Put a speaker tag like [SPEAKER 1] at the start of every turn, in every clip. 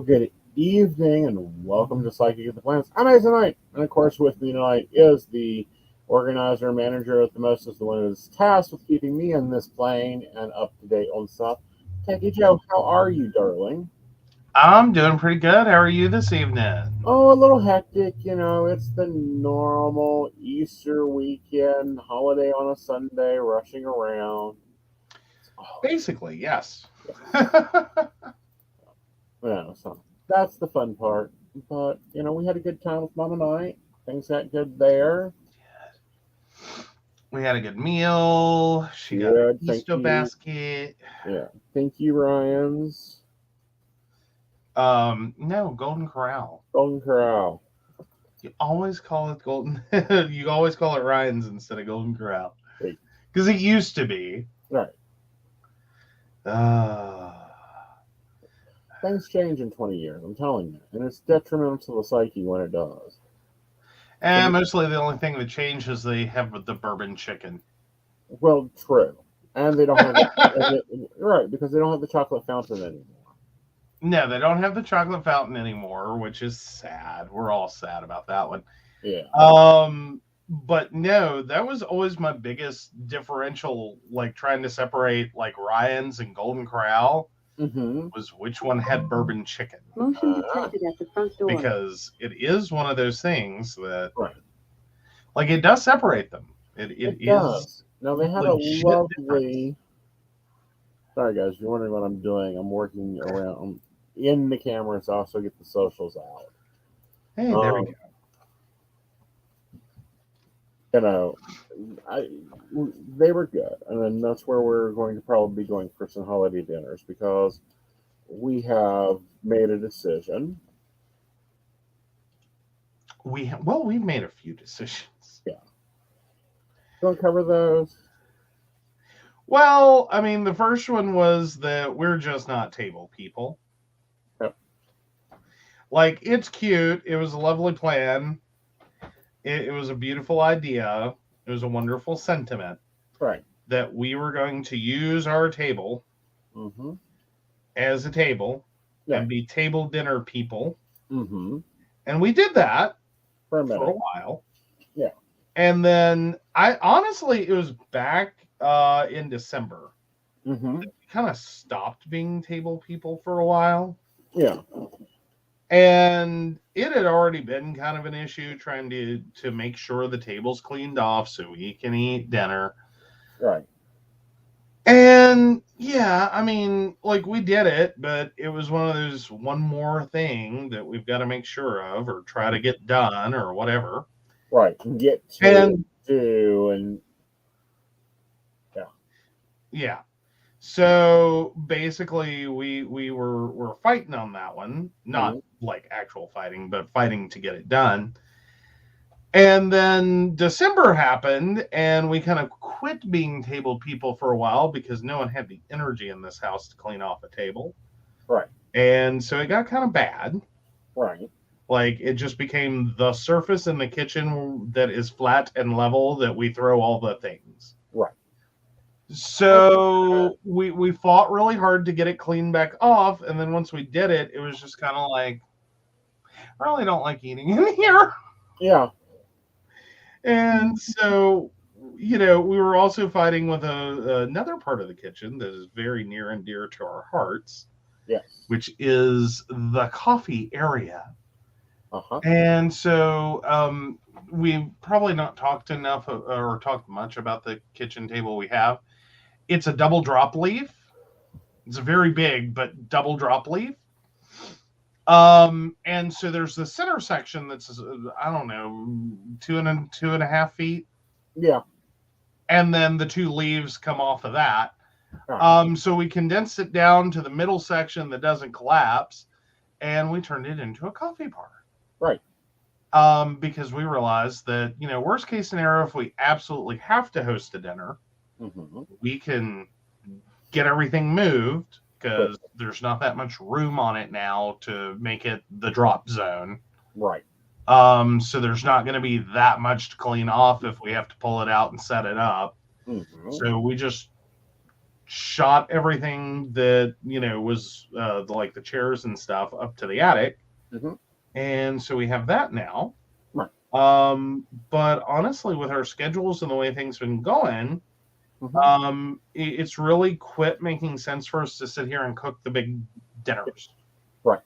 [SPEAKER 1] Well, good evening and welcome to Psychic at the Planets. I'm Aeson Knight, and of course, with me tonight is the organizer, manager at the most, is the one who's tasked with keeping me in this plane and up to date on stuff. Techie Joe, how are you, darling?
[SPEAKER 2] I'm doing pretty good. How are you this evening?
[SPEAKER 1] Oh, a little hectic, it's the normal Easter weekend, holiday on a Sunday, rushing around.
[SPEAKER 2] Basically, yes.
[SPEAKER 1] Yeah, so that's the fun part. But, we had a good time with Mama Night. Things got good there.
[SPEAKER 2] We had a good meal. She got an
[SPEAKER 1] Good, thank
[SPEAKER 2] Easter
[SPEAKER 1] you.
[SPEAKER 2] basket.
[SPEAKER 1] Yeah, thank you, Ryan's.
[SPEAKER 2] No, Golden Corral.
[SPEAKER 1] Golden Corral.
[SPEAKER 2] You always call it Golden. You always call it Ryan's instead of Golden Corral
[SPEAKER 1] Hey,
[SPEAKER 2] because it used to be.
[SPEAKER 1] right.
[SPEAKER 2] Uh,
[SPEAKER 1] Things change in 20 years, I'm telling you. And it's detrimental to the psyche when it does.
[SPEAKER 2] and mostly the only thing that changed is they have the bourbon chicken.
[SPEAKER 1] Well, true. And they don't have right, because they don't have the chocolate fountain anymore.
[SPEAKER 2] No, they don't have the chocolate fountain anymore, which is sad. We're all sad about that one.
[SPEAKER 1] Yeah.
[SPEAKER 2] But no, that was always my biggest differential, like trying to separate like Ryan's and Golden Corral was which one had bourbon chicken.
[SPEAKER 3] Motion detected at the front door.
[SPEAKER 2] Because it is one of those things that,
[SPEAKER 1] Right.
[SPEAKER 2] like, it does separate them. It
[SPEAKER 1] does.
[SPEAKER 2] is.
[SPEAKER 1] Now, they had a
[SPEAKER 2] legit
[SPEAKER 1] lovely.
[SPEAKER 2] difference.
[SPEAKER 1] Sorry, guys, if you're wondering what I'm doing, I'm working around. I'm in the camera, so I also get the socials out.
[SPEAKER 2] Hey, there we go.
[SPEAKER 1] They were good, and then that's where we're going to probably be going for some holiday dinners because we have made a decision.
[SPEAKER 2] We've made a few decisions.
[SPEAKER 1] Yeah. Don't cover those.
[SPEAKER 2] Well, I mean, the first one was that we're just not table people.
[SPEAKER 1] Yep.
[SPEAKER 2] Like, it's cute. It was a lovely plan. It was a beautiful idea. It was a wonderful sentiment.
[SPEAKER 1] Right.
[SPEAKER 2] That we were going to use our table as a table and be table dinner people. And we did that for a while.
[SPEAKER 1] Yeah.
[SPEAKER 2] And then it was back in December. We kind of stopped being table people for a while.
[SPEAKER 1] Yeah.
[SPEAKER 2] And it had already been kind of an issue trying to make sure the table's cleaned off so we can eat dinner.
[SPEAKER 1] Right.
[SPEAKER 2] And yeah, I mean, like, we did it, but it was one of those one more thing that we've got to make sure of or try to get done or whatever.
[SPEAKER 1] Right. Get to do and yeah.
[SPEAKER 2] Yeah. So basically we were fighting on that one, not like actual fighting, but fighting to get it done. And then December happened and we kind of quit being table people for a while because no one had the energy in this house to clean off a table.
[SPEAKER 1] Right.
[SPEAKER 2] And so it got kind of bad.
[SPEAKER 1] Right.
[SPEAKER 2] Like, it just became the surface in the kitchen that is flat and level that we throw all the things.
[SPEAKER 1] Right.
[SPEAKER 2] So we fought really hard to get it cleaned back off, and then once we did it, it was just kind of like, I really don't like eating in here.
[SPEAKER 1] Yeah.
[SPEAKER 2] And so, we were also fighting with another part of the kitchen that is very near and dear to our hearts.
[SPEAKER 1] Yes.
[SPEAKER 2] Which is the coffee area. And so we've probably not talked enough or talked much about the kitchen table we have. It's a double drop leaf. It's very big, but double drop leaf. And so there's the center section that's, I don't know, 2.5 feet.
[SPEAKER 1] Yeah.
[SPEAKER 2] And then the two leaves come off of that. So we condensed it down to the middle section that doesn't collapse, and we turned it into a coffee bar.
[SPEAKER 1] Right.
[SPEAKER 2] Because we realized that, worst case scenario, if we absolutely have to host a dinner, we can get everything moved because there's not that much room on it now to make it the drop zone.
[SPEAKER 1] Right.
[SPEAKER 2] So there's not going to be that much to clean off if we have to pull it out and set it up. So we just shot everything that was like the chairs and stuff up to the attic, and so we have that now.
[SPEAKER 1] Right.
[SPEAKER 2] But honestly, with our schedules and the way things have been going, it's really quit making sense for us to sit here and cook the big dinners.
[SPEAKER 1] Right.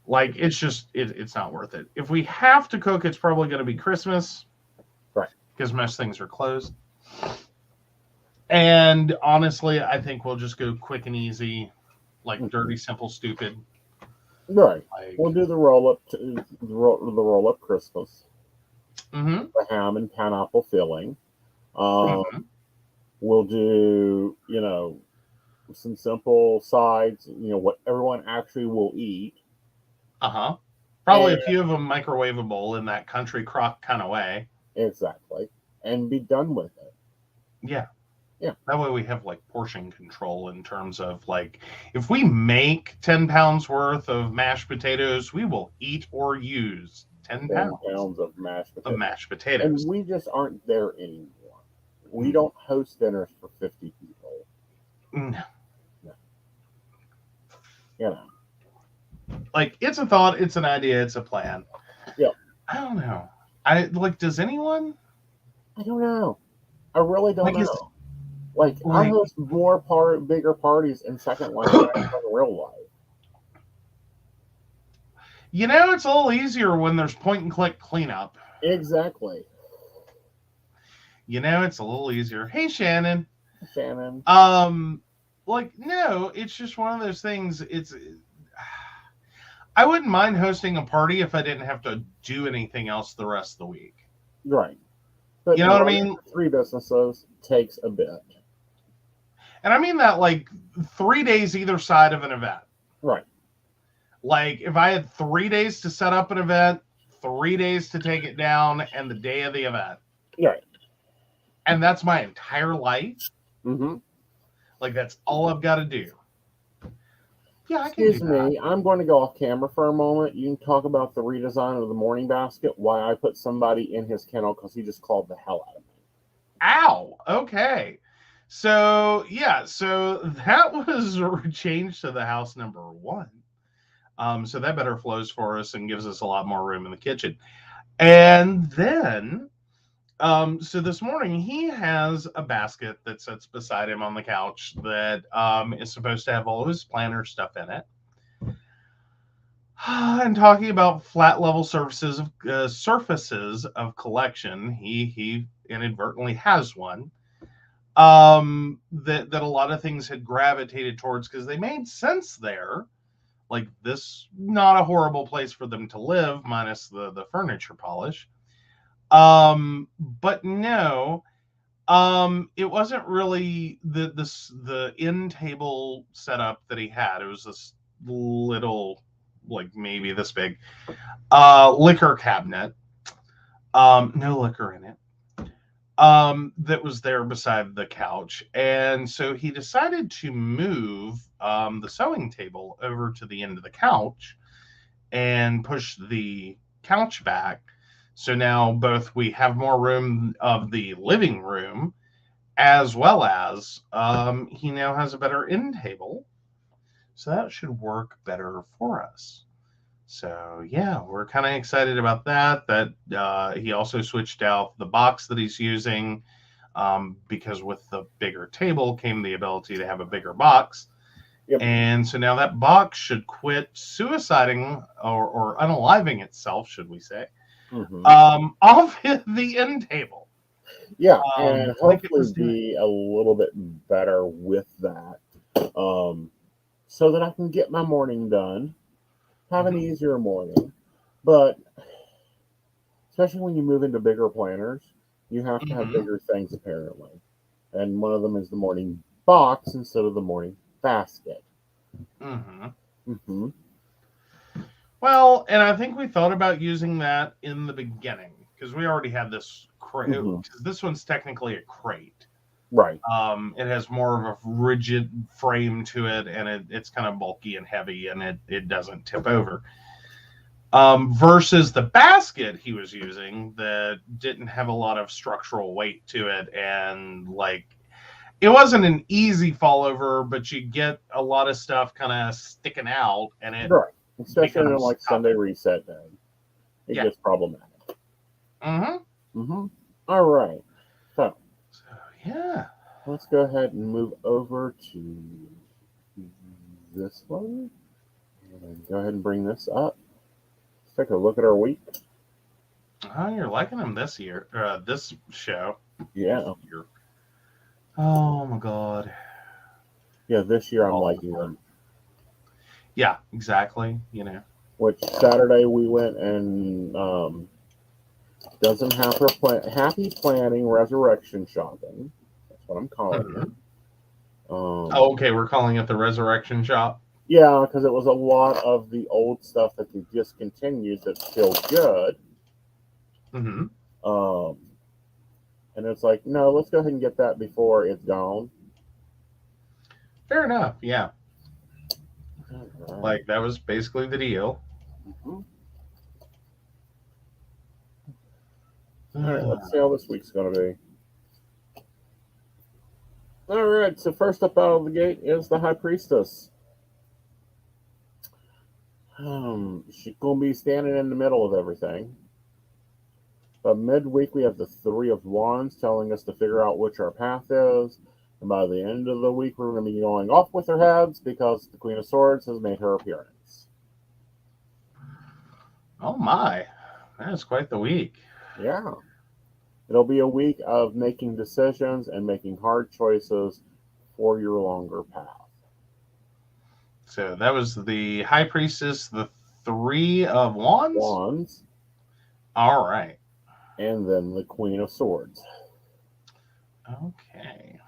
[SPEAKER 2] Like, it's just it's not worth it. If we have to cook, it's probably going to be Christmas,
[SPEAKER 1] right?
[SPEAKER 2] Because most things are closed. And honestly, I think we'll just go quick and easy, like dirty, simple, stupid.
[SPEAKER 1] Right.
[SPEAKER 2] Like,
[SPEAKER 1] we'll do the roll up Christmas.
[SPEAKER 2] Mm-hmm.
[SPEAKER 1] The ham and pineapple filling. We'll do, some simple sides, what everyone actually will eat.
[SPEAKER 2] Probably a few of them microwavable in that country crock kind of way.
[SPEAKER 1] Exactly. And be done with it.
[SPEAKER 2] Yeah.
[SPEAKER 1] Yeah.
[SPEAKER 2] That way we have like portion control in terms of like, if we make 10 pounds worth of mashed potatoes, we will eat or use 10 pounds
[SPEAKER 1] of mashed
[SPEAKER 2] potatoes.
[SPEAKER 1] And we just aren't there anymore. We don't host dinners for 50 people.
[SPEAKER 2] No. Like, it's a thought, it's an idea, it's a plan.
[SPEAKER 1] Yeah.
[SPEAKER 2] I don't know. Does anyone?
[SPEAKER 1] I don't know. I really don't know. I host bigger parties in Second Life than in real life.
[SPEAKER 2] It's a little easier when there's point and click cleanup.
[SPEAKER 1] Exactly.
[SPEAKER 2] It's a little easier. Hey, Shannon.
[SPEAKER 1] Shannon.
[SPEAKER 2] No, it's just one of those things. I wouldn't mind hosting a party if I didn't have to do anything else the rest of the week.
[SPEAKER 1] Right. But
[SPEAKER 2] you know what I mean?
[SPEAKER 1] 3 businesses takes a bit.
[SPEAKER 2] And I mean that 3 days either side of an event.
[SPEAKER 1] Right.
[SPEAKER 2] Like, if I had 3 days to set up an event, 3 days to take it down, and the day of the event.
[SPEAKER 1] Right.
[SPEAKER 2] And that's my entire life. That's all I've got to do. Yeah, I can do that.
[SPEAKER 1] Excuse me, I'm going to go off camera for a moment. You can talk about the redesign of the morning basket, why I put somebody in his kennel, because he just called the hell out of me.
[SPEAKER 2] Ow! Okay. So, yeah, that was changed to the house number 1. So that better flows for us and gives us a lot more room in the kitchen. And then, so this morning he has a basket that sits beside him on the couch that is supposed to have all of his planner stuff in it. And talking about flat level surfaces of collection, he inadvertently has one that a lot of things had gravitated towards because they made sense there. Like, this, not a horrible place for them to live, minus the furniture polish. But no, it wasn't really the end table setup that he had. It was this little, maybe this big, liquor cabinet. No liquor in it. That was there beside the couch. And so he decided to move the sewing table over to the end of the couch and push the couch back. So now both we have more room of the living room, as well as he now has a better end table. So that should work better for us. So yeah, we're kind of excited about that. He also switched out the box that he's using because with the bigger table came the ability to have a bigger box.
[SPEAKER 1] Yep.
[SPEAKER 2] And so now that box should quit suiciding or unaliving itself, should we say, off the end table.
[SPEAKER 1] Yeah, and hopefully be a little bit better with that, so that I can get my morning done, have an easier morning. But especially when you move into bigger planners, you have to have bigger things apparently, and one of them is the morning box instead of the morning basket.
[SPEAKER 2] Well, and I think we thought about using that in the beginning because we already had this crate. This one's technically a crate,
[SPEAKER 1] right?
[SPEAKER 2] It has more of a rigid frame to it, and it's kind of bulky and heavy, and it doesn't tip over. Versus the basket he was using that didn't have a lot of structural weight to it, and it wasn't an easy fall over, but you get a lot of stuff kind of sticking out, and it
[SPEAKER 1] Right. Especially on
[SPEAKER 2] becomes
[SPEAKER 1] like
[SPEAKER 2] tough.
[SPEAKER 1] Sunday reset day. It
[SPEAKER 2] Yeah.
[SPEAKER 1] gets problematic.
[SPEAKER 2] Mm-hmm.
[SPEAKER 1] All right. So
[SPEAKER 2] Yeah.
[SPEAKER 1] let's go ahead and move over to this one. And go ahead and bring this up. Let's take a look at our week.
[SPEAKER 2] Oh, you're liking them this year, this show.
[SPEAKER 1] Yeah.
[SPEAKER 2] Oh my God.
[SPEAKER 1] Yeah, this year I'm liking them.
[SPEAKER 2] Yeah, exactly.
[SPEAKER 1] Which Saturday we went and doesn't have her happy planning resurrection shopping. That's what I'm calling it.
[SPEAKER 2] Oh, okay. We're calling it the Resurrection Shop.
[SPEAKER 1] Yeah, because it was a lot of the old stuff that they discontinued that's still good.
[SPEAKER 2] Mm-hmm.
[SPEAKER 1] And it's like, no, let's go ahead and get that before it's gone.
[SPEAKER 2] Fair enough. Yeah.
[SPEAKER 1] Right.
[SPEAKER 2] Like that was basically the deal.
[SPEAKER 1] Mm-hmm. All right, let's see how this week's going to be. All right, so first up out of the gate is the High Priestess. She's going to be standing in the middle of everything. But midweek, we have the Three of Wands telling us to figure out which our path is. And by the end of the week, we're going to be going off with our heads because the Queen of Swords has made her appearance.
[SPEAKER 2] Oh my, that's quite the week.
[SPEAKER 1] Yeah. It'll be a week of making decisions and making hard choices for your longer path.
[SPEAKER 2] So that was the High Priestess, the Three of Wands? All right.
[SPEAKER 1] And then the Queen of Swords.
[SPEAKER 2] Okay.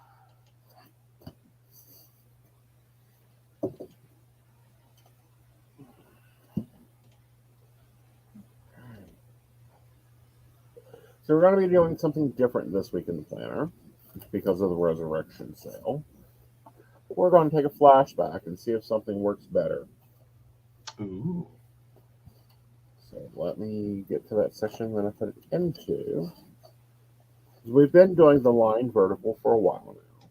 [SPEAKER 1] So we're going to be doing something different this week in the planner because of the Resurrection sale. We're going to take a flashback and see if something works better.
[SPEAKER 2] Ooh.
[SPEAKER 1] So let me get to that section that I put it into. We've been doing the line vertical for a while now,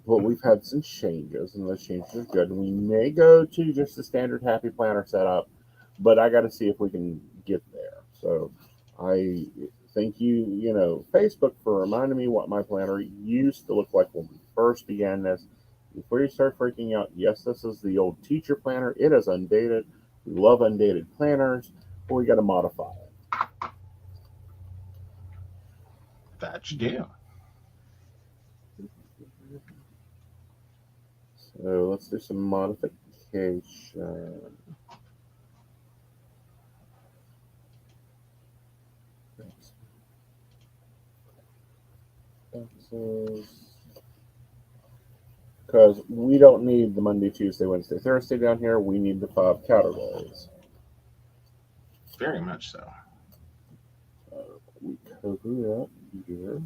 [SPEAKER 1] but we've had some changes, and those changes are good. And we may go to just the standard Happy Planner setup, but I got to see if we can get there. So I thank you, Facebook, for reminding me what my planner used to look like when we first began this. Before you start freaking out, yes, this is the old teacher planner. It is undated. We love undated planners, but we got to modify it.
[SPEAKER 2] That you do.
[SPEAKER 1] So let's do some modification. Because we don't need the Monday, Tuesday, Wednesday, Thursday down here. We need the 5 categories.
[SPEAKER 2] Very much so.
[SPEAKER 1] We cover that here.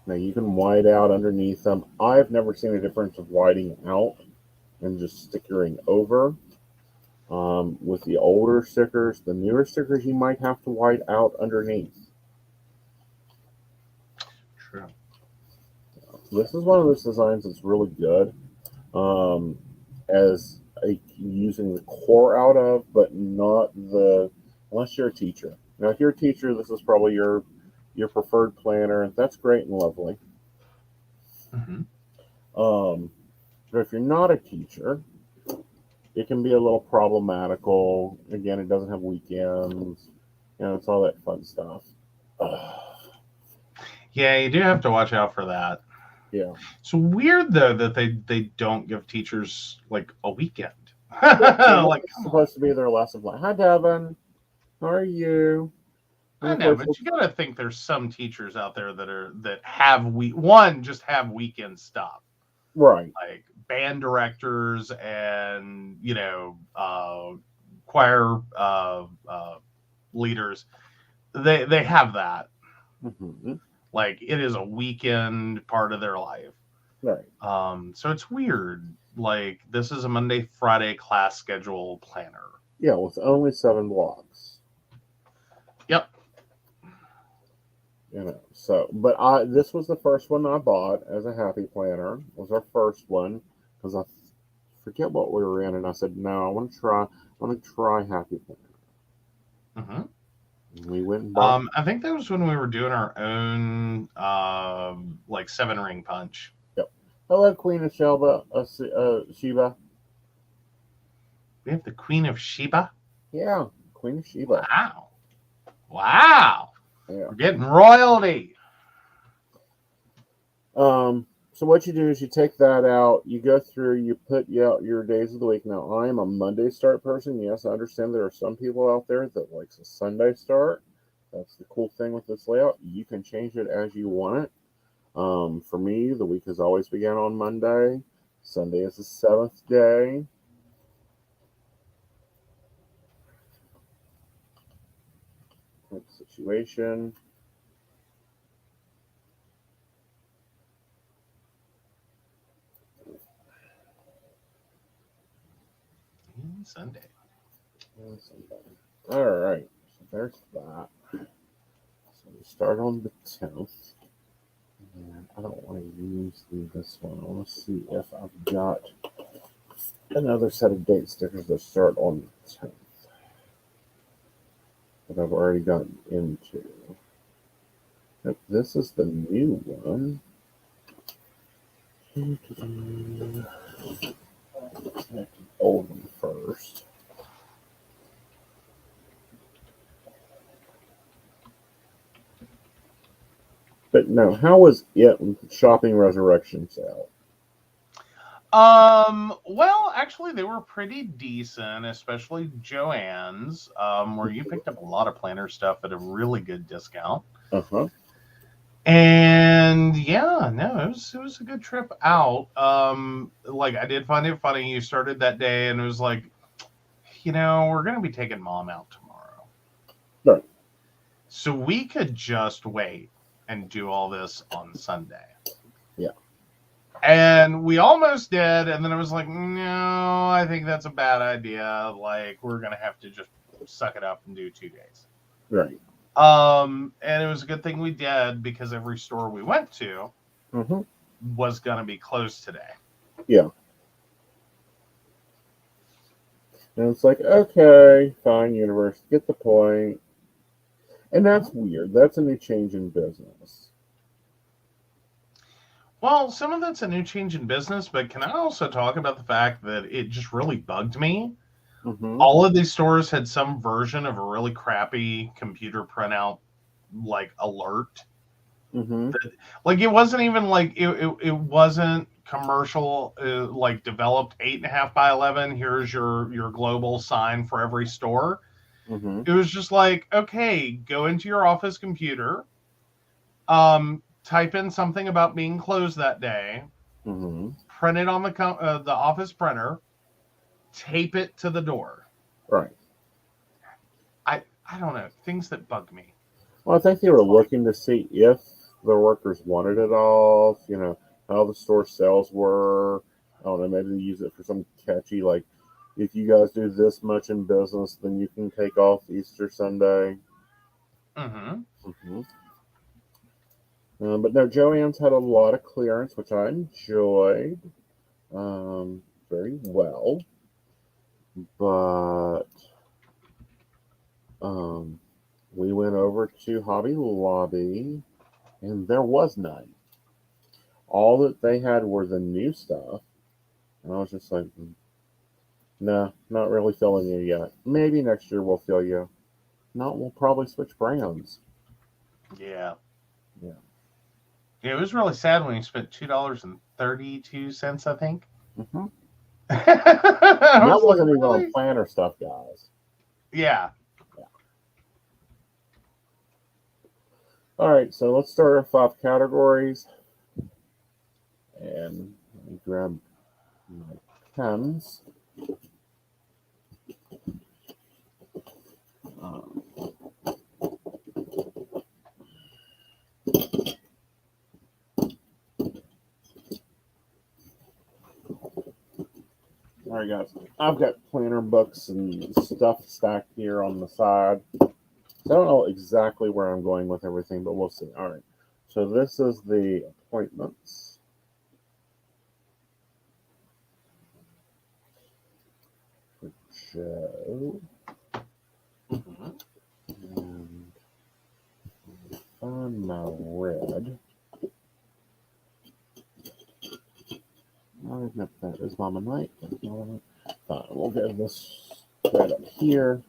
[SPEAKER 1] Now you can white out underneath them. I've never seen a difference of whiting out and just stickering over. With the older stickers, the newer stickers, you might have to white out underneath.
[SPEAKER 2] True.
[SPEAKER 1] This is one of those designs that's really good as using the core out of, but not unless you're a teacher. Now, if you're a teacher, this is probably your preferred planner. That's great and lovely.
[SPEAKER 2] Mm-hmm.
[SPEAKER 1] But if you're not a teacher, it can be a little problematical. Again, it doesn't have weekends. It's all that fun stuff.
[SPEAKER 2] Yeah, you do have to watch out for that.
[SPEAKER 1] Yeah.
[SPEAKER 2] It's weird though that they don't give teachers like a weekend.
[SPEAKER 1] Like it's supposed to be their lesson plan. Hi, Devin. How are you?
[SPEAKER 2] I know, but you gotta think there's some teachers out there that have just have weekend stuff.
[SPEAKER 1] Right.
[SPEAKER 2] Like band directors and choir leaders. They have that.
[SPEAKER 1] Mm-hmm.
[SPEAKER 2] Like it is a weekend part of their life.
[SPEAKER 1] Right.
[SPEAKER 2] So it's weird. Like, this is a Monday, Friday class schedule planner.
[SPEAKER 1] Yeah, with only 7 blocks.
[SPEAKER 2] Yep.
[SPEAKER 1] You know, so, but this was the first one I bought as a happy planner. It was our first one because I forget what we were in, and I said, no, I want to try happy planner.
[SPEAKER 2] Mm-hmm.
[SPEAKER 1] And we went and bought.
[SPEAKER 2] I think that was when we were doing our own, like 7-ring punch.
[SPEAKER 1] Yep. Hello, Queen of Sheba.
[SPEAKER 2] We have the Queen of Sheba.
[SPEAKER 1] Yeah, Queen of Sheba.
[SPEAKER 2] Wow.
[SPEAKER 1] Yeah.
[SPEAKER 2] We're getting royalty.
[SPEAKER 1] So what you do is you take that out, you go through, you put out your days of the week. Now, I am a Monday start person. Yes, I understand there are some people out there that likes a Sunday start. That's the cool thing with this layout. You can change it as you want it. For me, the week has always began on Monday. Sunday is the 7th day. Situation.
[SPEAKER 2] Sunday.
[SPEAKER 1] All right. So there's that. So we start on the 10th. And I don't want to use this one. I want to see if I've got another set of date stickers that start on the 10th that I've already gotten into. Yep, this is the new one. Let's connect the old one first. But no, how was it shopping resurrection sale?
[SPEAKER 2] Well, actually, they were pretty decent, especially Joann's, where you picked up a lot of planner stuff at a really good discount.
[SPEAKER 1] Uh-huh.
[SPEAKER 2] And yeah, no, it was a good trip out. Like, I did find it funny. You started that day, and it was like, we're gonna be taking Mom out tomorrow,
[SPEAKER 1] Right.
[SPEAKER 2] so we could just wait and do all this on Sunday.
[SPEAKER 1] Yeah.
[SPEAKER 2] And we almost did, and then it was like, no, I think that's a bad idea. Like, we're gonna have to just suck it up and do 2 days.
[SPEAKER 1] Right.
[SPEAKER 2] And it was a good thing we did, because every store we went to was gonna be closed today.
[SPEAKER 1] Yeah. And it's like, okay, fine, universe, get the point. And that's weird. That's a new change in business.
[SPEAKER 2] Well, some of that's a new change in business, but can I also talk about the fact that it just really bugged me? All of these stores had some version of a really crappy computer printout, like, alert. Like, it wasn't even like, it wasn't commercial, like, developed 8.5 by 11. Here's your global sign for every store. It was just like, okay, go into your office computer, type in something about being closed that day, print it on the office printer, tape it to the door.
[SPEAKER 1] Right.
[SPEAKER 2] I don't know, things that bug me.
[SPEAKER 1] Well, I think they were looking to see if the workers wanted it off, how the store sales were. I don't know, maybe they use it for some catchy, like, if you guys do this much in business, then you can take off Easter Sunday. But no, Joann's had a lot of clearance, which I enjoyed very well. But we went over to Hobby Lobby, and there was none. All that they had were the new stuff. And I was just like, nah, not really feeling you yet. Maybe next year we'll feel you. No, we'll probably switch brands.
[SPEAKER 2] Yeah.
[SPEAKER 1] Yeah.
[SPEAKER 2] It was really sad when you spent $2.32, I think.
[SPEAKER 1] That wasn't even on planner stuff, guys.
[SPEAKER 2] Yeah.
[SPEAKER 1] All right, so let's start our 5 categories. And let me grab my pens. All right, guys. I've got planner books and stuff stacked here on the side. So I don't know exactly where I'm going with everything, but we'll see. All right. So this is the appointments. For Joe. And find my red. All right, that is Mama Knight. Fine, we'll get this right up here.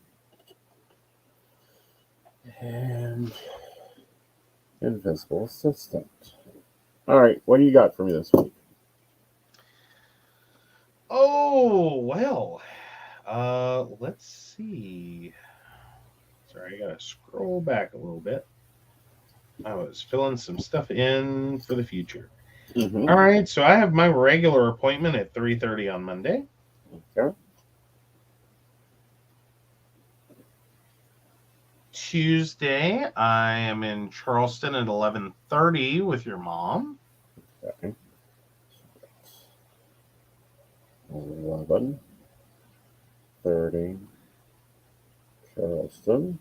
[SPEAKER 1] And Invisible Assistant. All right, what do you got for me this week?
[SPEAKER 2] Oh, well. Let's see. Sorry, I gotta scroll back a little bit. I was filling some stuff in for the future.
[SPEAKER 1] Mm-hmm.
[SPEAKER 2] All right, so I have my regular appointment at 3:30 on Monday.
[SPEAKER 1] Okay.
[SPEAKER 2] Tuesday, I am in Charleston at 11:30 with your mom.
[SPEAKER 1] Okay. 11:30. Charleston.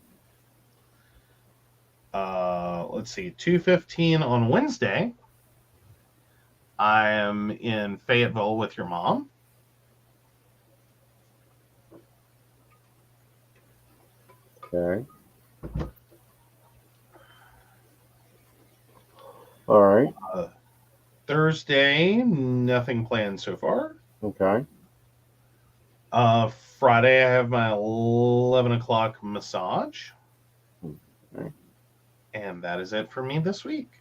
[SPEAKER 2] Let's see, 2:15 on Wednesday. I am in Fayetteville with your mom.
[SPEAKER 1] Okay. All right.
[SPEAKER 2] Thursday, nothing planned so far.
[SPEAKER 1] Okay.
[SPEAKER 2] Friday, I have my 11 o'clock massage.
[SPEAKER 1] Okay.
[SPEAKER 2] And that is it for me this week.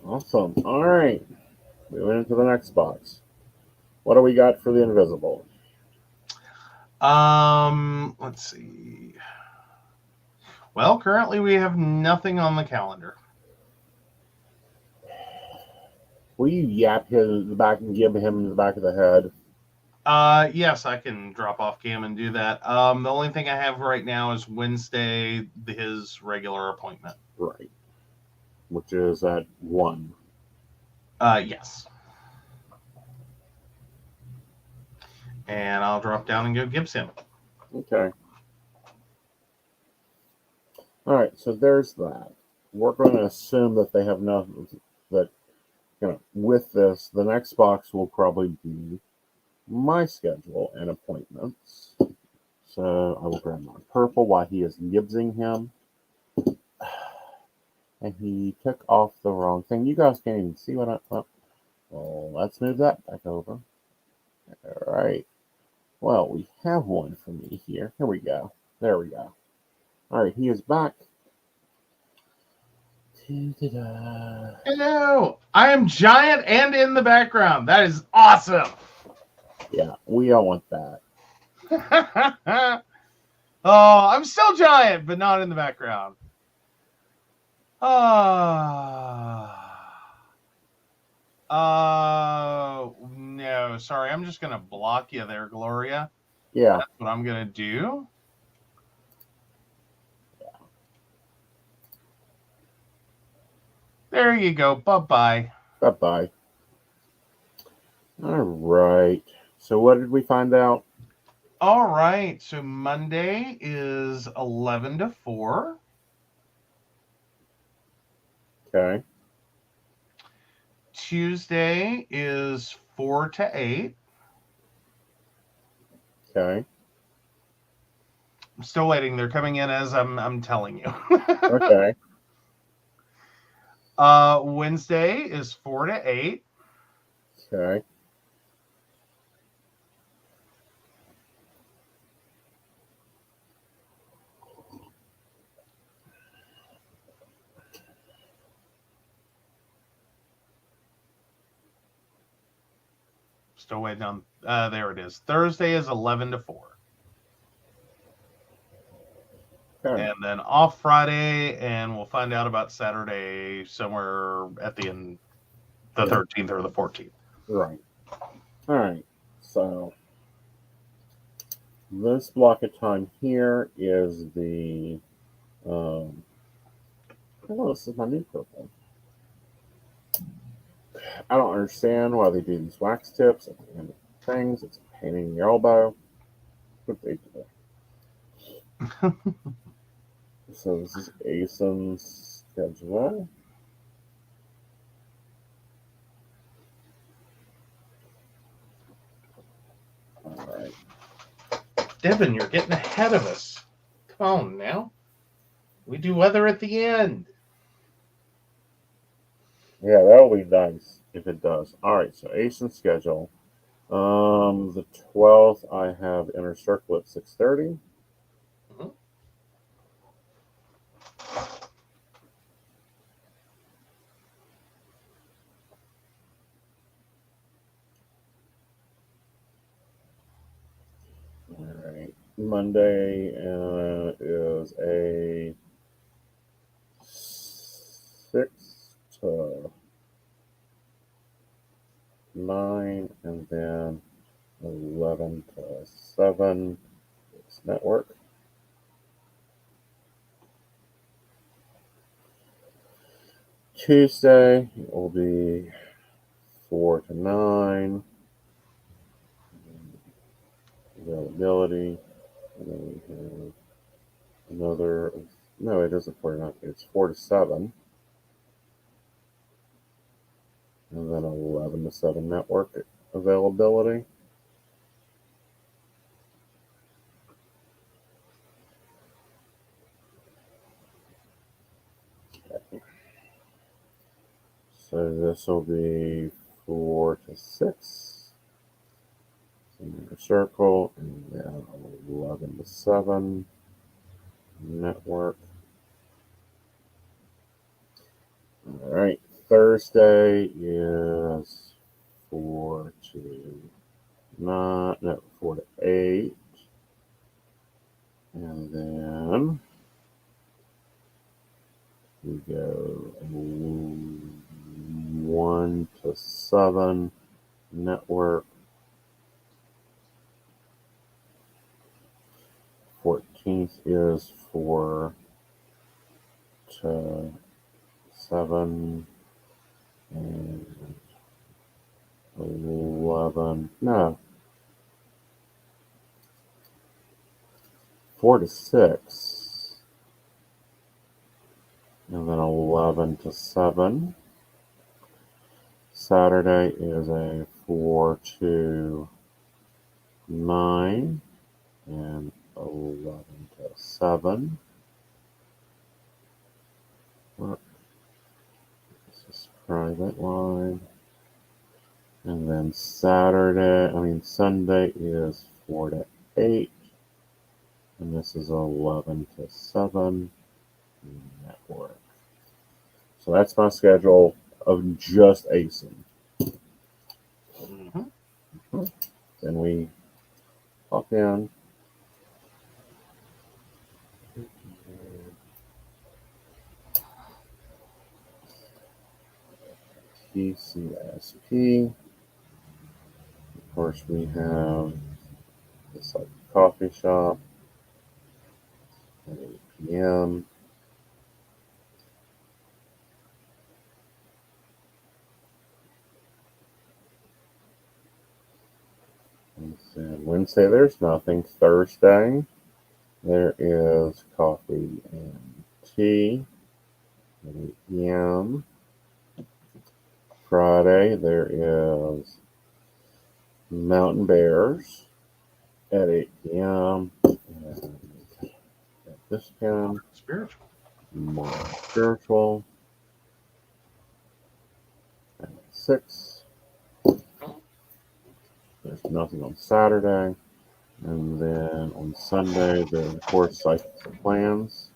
[SPEAKER 1] Awesome. All right. Moving into the next box. What do we got for the invisible?
[SPEAKER 2] Let's see. Well, currently we have nothing on the calendar.
[SPEAKER 1] Will you yap him the back and give him the back of the head?
[SPEAKER 2] Yes, I can drop off Cam and do that. The only thing I have right now is Wednesday, his regular appointment.
[SPEAKER 1] Right. Which is at 1.
[SPEAKER 2] Yes. And I'll drop down and go Gibbs him.
[SPEAKER 1] Okay. All right, so there's that. We're going to assume that they have nothing, that, with this, the next box will probably be my schedule and appointments. So I will grab my purple while he is Gibbsing him. And he took off the wrong thing. You guys can't even see what well, let's move that back over. All right. Well, we have one for me here. Here we go. There we go. All right, he is back. Ta-da.
[SPEAKER 2] Hello! I am giant and in the background. That is awesome!
[SPEAKER 1] Yeah, we don't want that.
[SPEAKER 2] Oh, I'm still giant, but not in the background. No, sorry. I'm just going to block you there, Gloria.
[SPEAKER 1] Yeah.
[SPEAKER 2] That's what I'm going to do. There you go. Bye-bye.
[SPEAKER 1] Bye-bye. All right. So what did we find out?
[SPEAKER 2] All right. So Monday is 11 to 4.
[SPEAKER 1] Okay.
[SPEAKER 2] Tuesday is 4 to 8.
[SPEAKER 1] Okay.
[SPEAKER 2] I'm still waiting. They're coming in as I'm telling you.
[SPEAKER 1] Okay.
[SPEAKER 2] Wednesday is 4 to 8.
[SPEAKER 1] Okay.
[SPEAKER 2] Still waiting on. There it is. Thursday is 11 to 4.
[SPEAKER 1] Okay.
[SPEAKER 2] And then off Friday, and we'll find out about Saturday somewhere at the end, the 13th or the 14th.
[SPEAKER 1] Right. All right. So this block of time here is the oh, this is my new purple. I don't understand why they do these wax tips at the end of things. It's a pain in your elbow. What they do. So this is Aeson's schedule. All right.
[SPEAKER 2] Devin, you're getting ahead of us. Come on now. We do weather at the end.
[SPEAKER 1] Yeah, that'll be nice if it does. All right, so Aeson's schedule. The 12th, I have Inner Circle at 6:30.
[SPEAKER 2] Mhm.
[SPEAKER 1] All right. Monday is a 6 to 9, and then 11 to 7. It's network. Tuesday it will be 4 to 9. Availability. And then we have another. No, it isn't 4 to 9. It's 4 to 7. And then 11 to 7 network availability. So this will be 4 to 6. Inner circle, and then 11 to 7 network. All right. Thursday is 4 to 9, no, 4 to 8. And then we go 1 to 7 network. 14th is 4 to 7 and 11. No. 4 to 6. And then 11 to 7. Saturday is a 4 to 9 and 11 to 7. This is private line. And then Sunday is 4 to 8. And this is 11 to 7 network. So that's my schedule of just Aeson.
[SPEAKER 2] Mm-hmm.
[SPEAKER 1] Then we hop in. PCSP. Of course, we have this like coffee shop at 8 p.m. And then Wednesday, there's nothing. Thursday, there is coffee and tea at 8 p.m. Friday, there is Mountain Bears at 8 p.m. And at this time,
[SPEAKER 2] Spiritual.
[SPEAKER 1] more spiritual at 6. There's nothing on Saturday. And then on Sunday, there's, of course, Psychics and Plans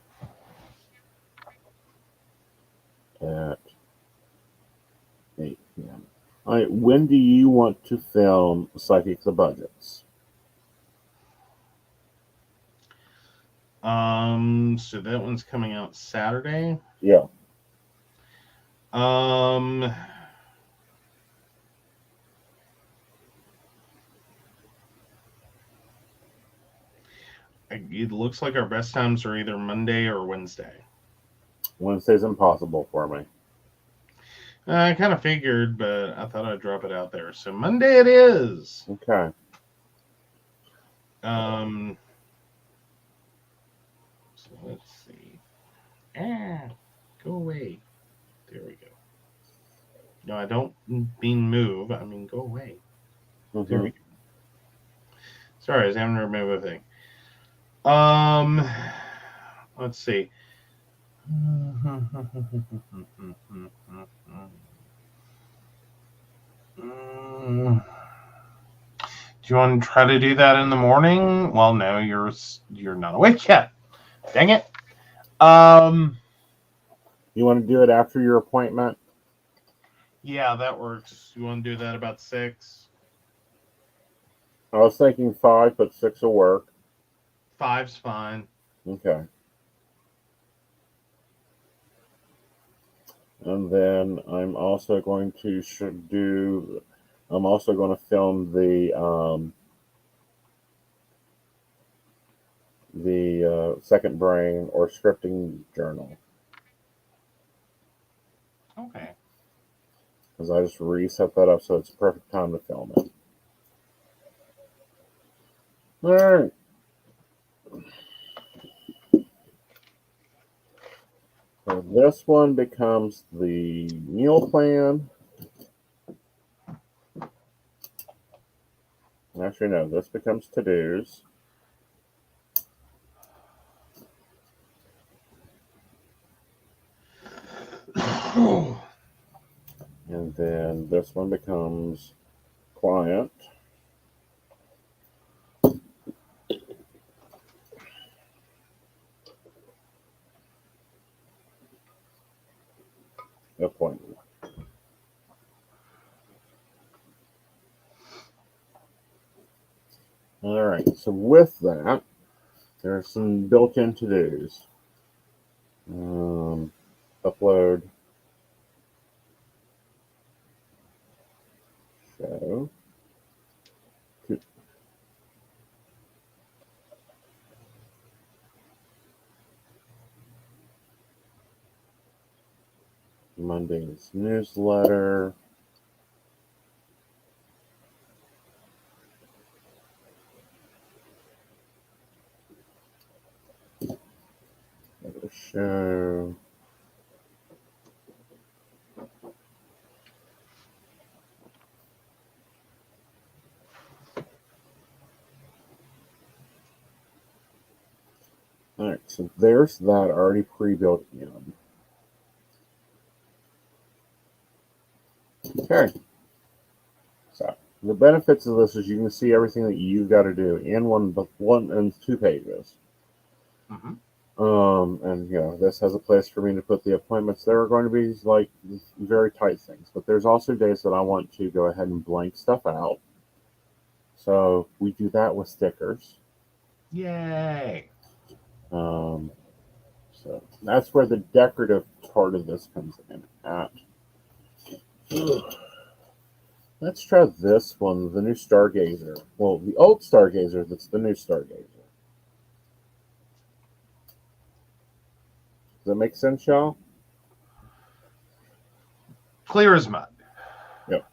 [SPEAKER 1] at 8 p.m. All right, when do you want to film Psychics of Budgets?
[SPEAKER 2] So that one's coming out Saturday.
[SPEAKER 1] Yeah.
[SPEAKER 2] It looks like our best times are either Monday or Wednesday.
[SPEAKER 1] Wednesday's impossible for me.
[SPEAKER 2] I kind of figured, but I thought I'd drop it out there. So Monday it is.
[SPEAKER 1] Okay.
[SPEAKER 2] So let's see. Go away. There we go. No, I don't mean move. I mean go away.
[SPEAKER 1] Mm-hmm.
[SPEAKER 2] There we go. Sorry, I was having to remove a thing. Let's see. Do you want to try to do that in the morning? Well, no, you're not awake yet. Dang it.
[SPEAKER 1] You want to do it after your appointment?
[SPEAKER 2] Yeah, that works. You want to do that about 6?
[SPEAKER 1] I was thinking 5, but 6 will work.
[SPEAKER 2] 5's fine.
[SPEAKER 1] Okay. And then I'm also going to I'm also going to film the second brain or scripting journal.
[SPEAKER 2] Okay.
[SPEAKER 1] Because I just reset that up so it's a perfect time to film it. All right. So this one becomes the meal plan. Actually, no, this becomes to-dos. And then this one becomes client. Appointment. All right, so with that, there are some built-in to-dos. Upload, show, Monday's newsletter, show, all right, so there's that already pre-built in. Okay. So the benefits of this is you can see everything that you've got to do in one and 2 pages.
[SPEAKER 2] Mm-hmm.
[SPEAKER 1] And this has a place for me to put the appointments. There are going to be like very tight things, but there's also days that I want to go ahead and blank stuff out. So we do that with stickers.
[SPEAKER 2] Yay.
[SPEAKER 1] So that's where the decorative part of this comes in at. Let's try this one, the new Stargazer. Well, the old Stargazer that's the new Stargazer. Does that make sense, y'all?
[SPEAKER 2] Clear as mud.
[SPEAKER 1] Yep.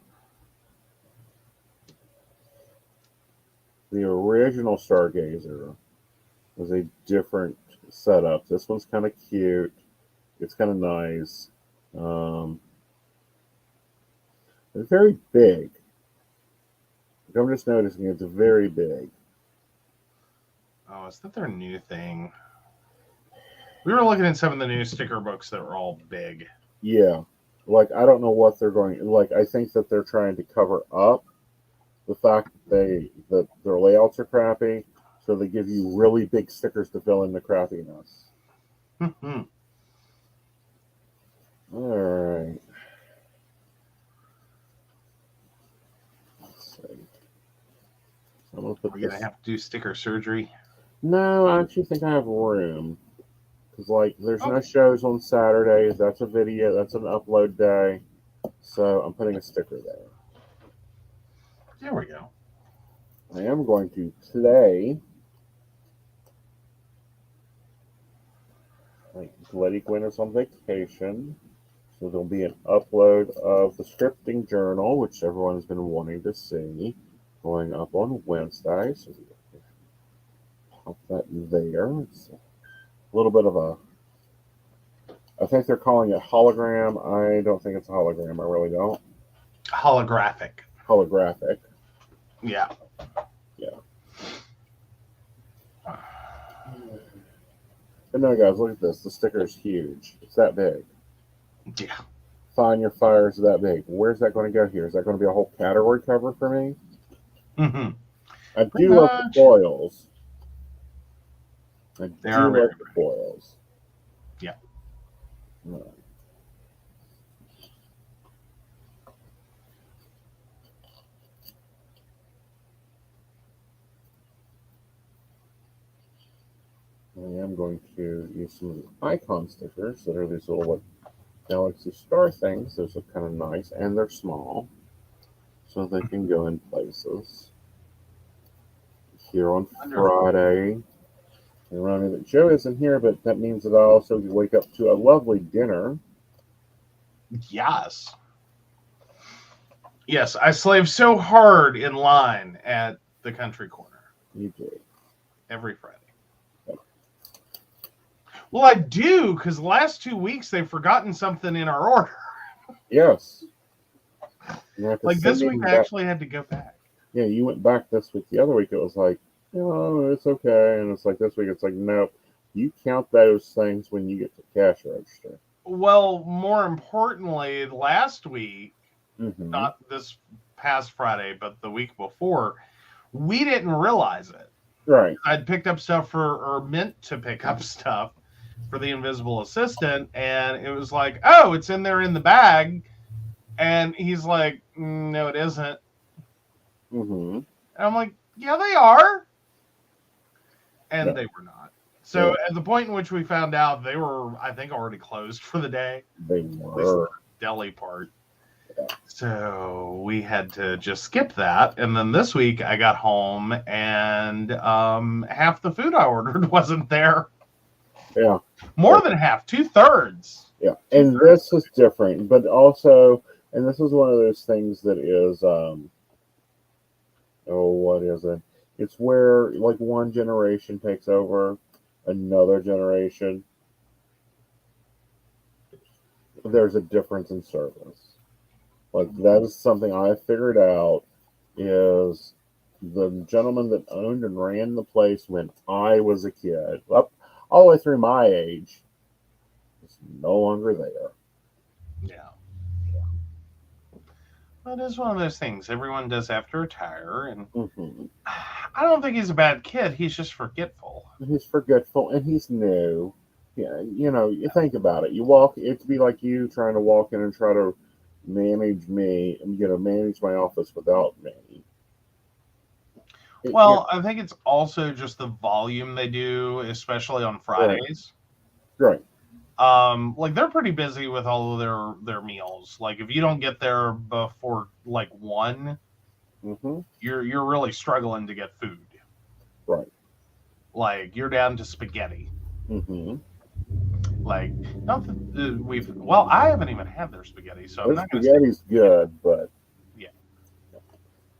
[SPEAKER 1] The original Stargazer was a different setup. This one's kind of cute. It's kind of nice. It's very big. I'm just noticing it's very big.
[SPEAKER 2] Oh, is that their new thing? We were looking at some of the new sticker books that were all big.
[SPEAKER 1] Yeah. Like, I don't know what they're going... Like, I think that they're trying to cover up the fact that their layouts are crappy, so they give you really big stickers to fill in the crappiness. All right. Let's see. I'm gonna put
[SPEAKER 2] Are we going to have to do sticker surgery?
[SPEAKER 1] No, I actually think I have room. Because, like, there's no shows on Saturdays. That's a video. That's an upload day. So I'm putting a sticker there.
[SPEAKER 2] There we go.
[SPEAKER 1] I am going to today, like, Letty Gwynn is on vacation. So there'll be an upload of the scripting journal, which everyone has been wanting to see, going up on Wednesday. So we pop that there. It's a little bit of a, I think they're calling it hologram. I don't think it's a hologram. I really don't.
[SPEAKER 2] Holographic.
[SPEAKER 1] Holographic.
[SPEAKER 2] Yeah.
[SPEAKER 1] Yeah. But no, guys, look at this. The sticker is huge. It's that big.
[SPEAKER 2] Yeah.
[SPEAKER 1] Find Your Fire is that big. Where's that going to go here? Is that going to be a whole category cover for me?
[SPEAKER 2] Mm-hmm.
[SPEAKER 1] I do love the foils. I
[SPEAKER 2] They
[SPEAKER 1] do
[SPEAKER 2] are
[SPEAKER 1] love the foils.
[SPEAKER 2] Yeah.
[SPEAKER 1] Right. I am going to use some of the icon stickers that are these little like galaxy star things. Those are kind of nice, and they're small, so they can go in places. Here on Friday, and remember that Joe isn't here, but that means that I also wake up to a lovely dinner.
[SPEAKER 2] Yes. Yes, I slave so hard in line at the Country Corner.
[SPEAKER 1] You do.
[SPEAKER 2] Every Friday. Well, I do, because the last 2 weeks they've forgotten something in our order.
[SPEAKER 1] Yes.
[SPEAKER 2] Like this week, I actually had to go back.
[SPEAKER 1] Yeah, you went back this week. The other week, it was like, oh, it's okay. And it's like this week, it's like, nope. You count those things when you get to cash register.
[SPEAKER 2] Well, more importantly, last week, not this past Friday, but the week before, we didn't realize it.
[SPEAKER 1] Right.
[SPEAKER 2] I'd picked up stuff or meant to pick up stuff for the invisible assistant, and it was like, oh, it's in there in the bag. And he's like, no, it isn't. And I'm like, yeah, they are. And they were not. So at the point in which we found out, they were, I think, already closed for the day.
[SPEAKER 1] They were.
[SPEAKER 2] The deli part. Yeah. So we had to just skip that. And then this week I got home and half the food I ordered wasn't there.
[SPEAKER 1] Yeah.
[SPEAKER 2] More than half, 2/3.
[SPEAKER 1] Yeah. And this is different, but also, and this is one of those things that is, what is it? It's where like one generation takes over another generation. There's a difference in service. Like that is something I figured out is the gentleman that owned and ran the place when I was a kid, up all the way through my age, is no longer there.
[SPEAKER 2] Yeah. Well, it is one of those things everyone does have to retire, and I don't think he's a bad kid. He's just forgetful.
[SPEAKER 1] He's forgetful, and he's new. Yeah, you know, you think about it. You walk, it'd be like you trying to walk in and try to manage me, and manage my office without me.
[SPEAKER 2] Well, I think it's also just the volume they do, especially on Fridays.
[SPEAKER 1] Right.
[SPEAKER 2] Like they're pretty busy with all of their meals. Like if you don't get there before like 1, you're really struggling to get food.
[SPEAKER 1] Right.
[SPEAKER 2] Like you're down to spaghetti. Like not that I haven't even had their spaghetti, so I'm not going to say
[SPEAKER 1] spaghetti's good, but
[SPEAKER 2] yeah.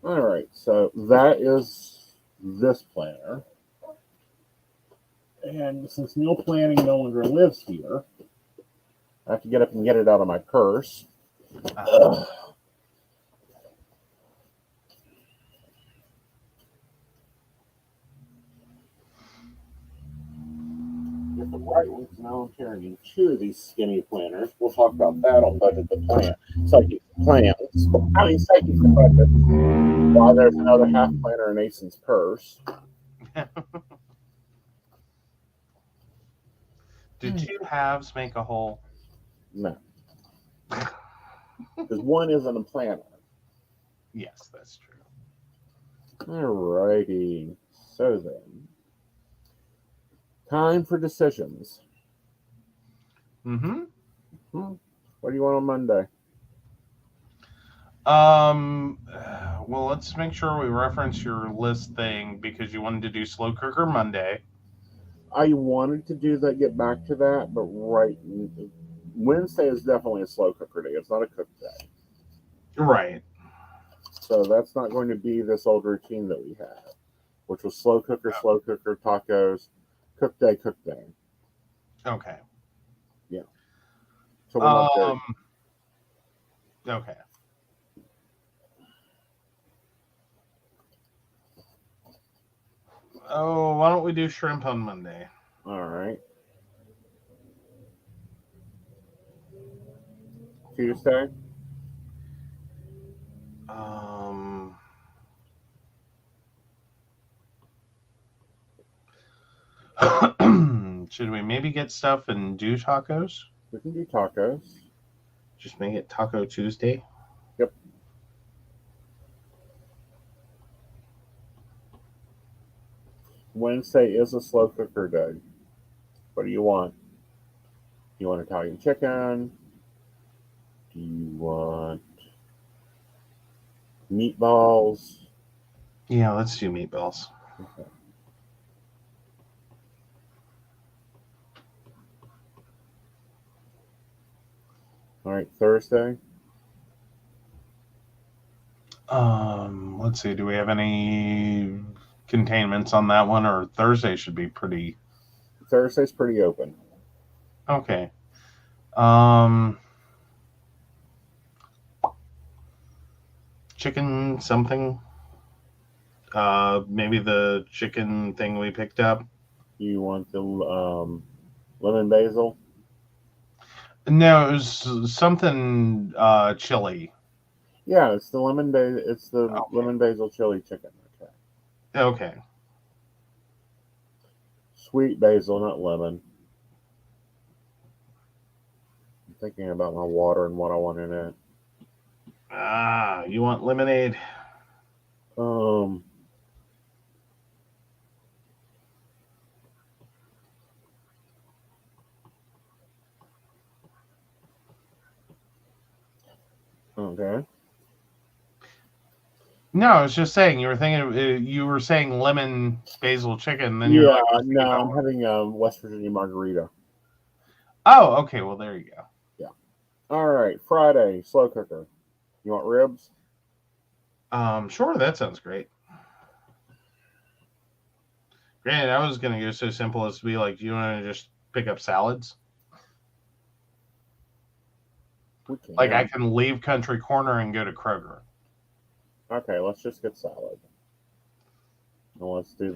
[SPEAKER 1] All right, so that is this planner. And since meal planning no longer lives here, I have to get up and get it out of my purse. Get the right ones. Now I'm carrying 2 of these skinny planners. We'll talk about that on Budget the Plan. Psychic Plans. Psychic the Budget. While there's another half planner in Aeson's purse.
[SPEAKER 2] Do 2 halves make a whole?
[SPEAKER 1] No. Because one isn't a planner.
[SPEAKER 2] Yes, that's true.
[SPEAKER 1] Alrighty. So then. Time for decisions. What do you want on Monday?
[SPEAKER 2] Well, let's make sure we reference your list thing because you wanted to do Slow Cooker Monday.
[SPEAKER 1] I wanted to do that, get back to that, but Wednesday is definitely a slow cooker day. It's not a cook day.
[SPEAKER 2] Right.
[SPEAKER 1] So that's not going to be this old routine that we had, which was slow cooker, tacos, cook day.
[SPEAKER 2] Okay.
[SPEAKER 1] Yeah. So we're not there.
[SPEAKER 2] Okay. Oh, why don't we do shrimp on Monday?
[SPEAKER 1] All right. Tuesday.
[SPEAKER 2] Should we maybe get stuff and do tacos?
[SPEAKER 1] We can do tacos.
[SPEAKER 2] Just make it Taco Tuesday.
[SPEAKER 1] Yep. Wednesday is a slow cooker day. What do you want? Do you want Italian chicken? Do you want meatballs?
[SPEAKER 2] Yeah, let's do meatballs.
[SPEAKER 1] Okay. All right, Thursday.
[SPEAKER 2] Let's see. Do we have any containments on that one, or Thursday should be pretty?
[SPEAKER 1] Thursday's pretty open.
[SPEAKER 2] Okay. Chicken something. Maybe the chicken thing we picked up.
[SPEAKER 1] You want the lemon basil?
[SPEAKER 2] No, it was something chili.
[SPEAKER 1] Yeah, it's the lemon basil. It's the lemon basil chili chicken. Okay.
[SPEAKER 2] Okay.
[SPEAKER 1] Sweet basil, not lemon. I'm thinking about my water and what I want in it.
[SPEAKER 2] You want lemonade?
[SPEAKER 1] Okay.
[SPEAKER 2] No, I was just saying. You were thinking. You were saying lemon basil chicken. Then
[SPEAKER 1] Yeah,
[SPEAKER 2] you're like,
[SPEAKER 1] no, I'm having West Virginia margarita.
[SPEAKER 2] Oh, okay. Well, there you go.
[SPEAKER 1] Yeah. All right, Friday, slow cooker. You want ribs?
[SPEAKER 2] Sure. That sounds great. Granted, I was going to go so simple as to be like, do you want to just pick up salads?
[SPEAKER 1] We can.
[SPEAKER 2] Like, I can leave Country Corner and go to Kroger.
[SPEAKER 1] Okay, let's just get salad. And let's do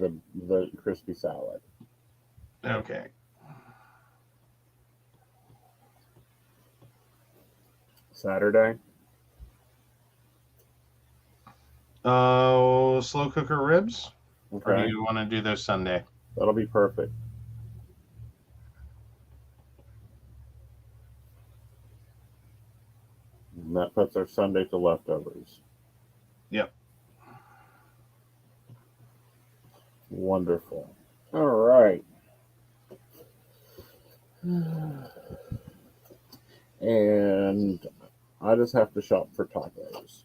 [SPEAKER 1] the crispy salad.
[SPEAKER 2] Okay.
[SPEAKER 1] Saturday.
[SPEAKER 2] Oh, slow cooker ribs?
[SPEAKER 1] Okay.
[SPEAKER 2] Or do you want to do those Sunday?
[SPEAKER 1] That'll be perfect. And that puts our Sunday to leftovers.
[SPEAKER 2] Yep.
[SPEAKER 1] Wonderful. All right. And I just have to shop for tacos.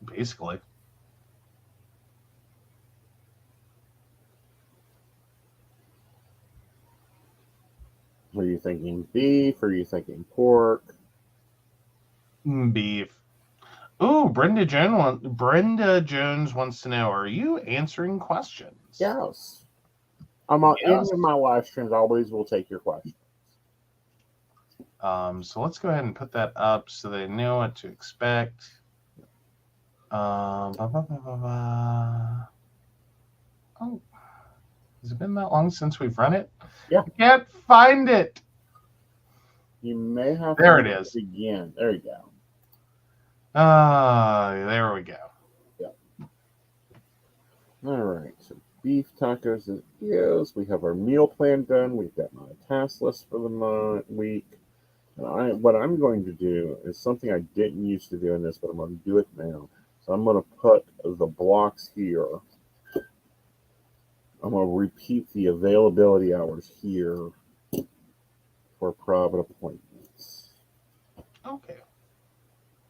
[SPEAKER 2] Basically.
[SPEAKER 1] Are you thinking beef? Or are you thinking pork?
[SPEAKER 2] Beef. Ooh, Brenda Jones wants to know, are you answering questions?
[SPEAKER 1] Yes. I'm on any of my live streams. I always will take your questions.
[SPEAKER 2] So let's go ahead and put that up so they know what to expect. Oh, has it been that long since we've run it?
[SPEAKER 1] Yeah.
[SPEAKER 2] I can't find it.
[SPEAKER 1] You may have
[SPEAKER 2] there
[SPEAKER 1] to
[SPEAKER 2] it is
[SPEAKER 1] again. There you go.
[SPEAKER 2] There we go.
[SPEAKER 1] Yep. All right. So beef tacos it is. We have our meal plan done. We've got my task list for the week. And what I'm going to do is something I didn't used to do in this, but I'm going to do it now. So I'm going to put the blocks here. I'm going to repeat the availability hours here for private appointments.
[SPEAKER 2] Okay.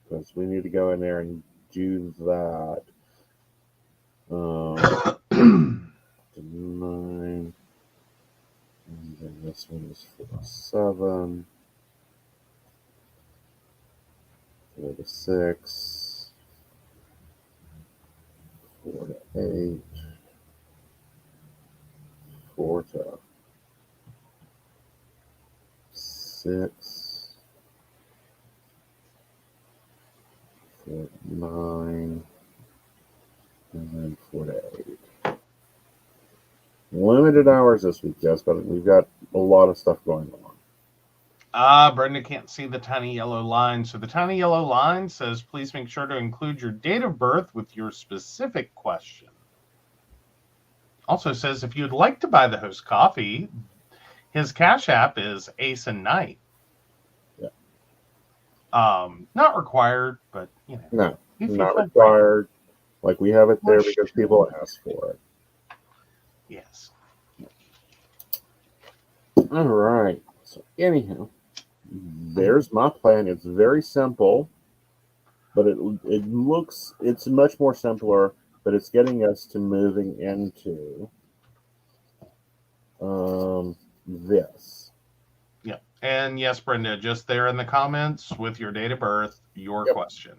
[SPEAKER 1] Because we need to go in there and do that. 9. And then this one is for 7. 4 to 6, 4 to 8, 4 to 6, 4 to 9, and then 4 to 8. Limited hours this week, yes, but we've got a lot of stuff going on.
[SPEAKER 2] Brenda can't see the tiny yellow line. So the tiny yellow line says, please make sure to include your date of birth with your specific question. Also says, if you'd like to buy the host coffee, his Cash App is Aeson Knight.
[SPEAKER 1] Yeah.
[SPEAKER 2] Not required, but, you know.
[SPEAKER 1] No, not required. Like, we have it there because people ask for it.
[SPEAKER 2] Yes.
[SPEAKER 1] All right. So anyhow, there's my plan. It's very simple, but it's much more simpler, but it's getting us to moving into this.
[SPEAKER 2] Yeah. And yes, Brenda, just there in the comments with your date of birth, your question.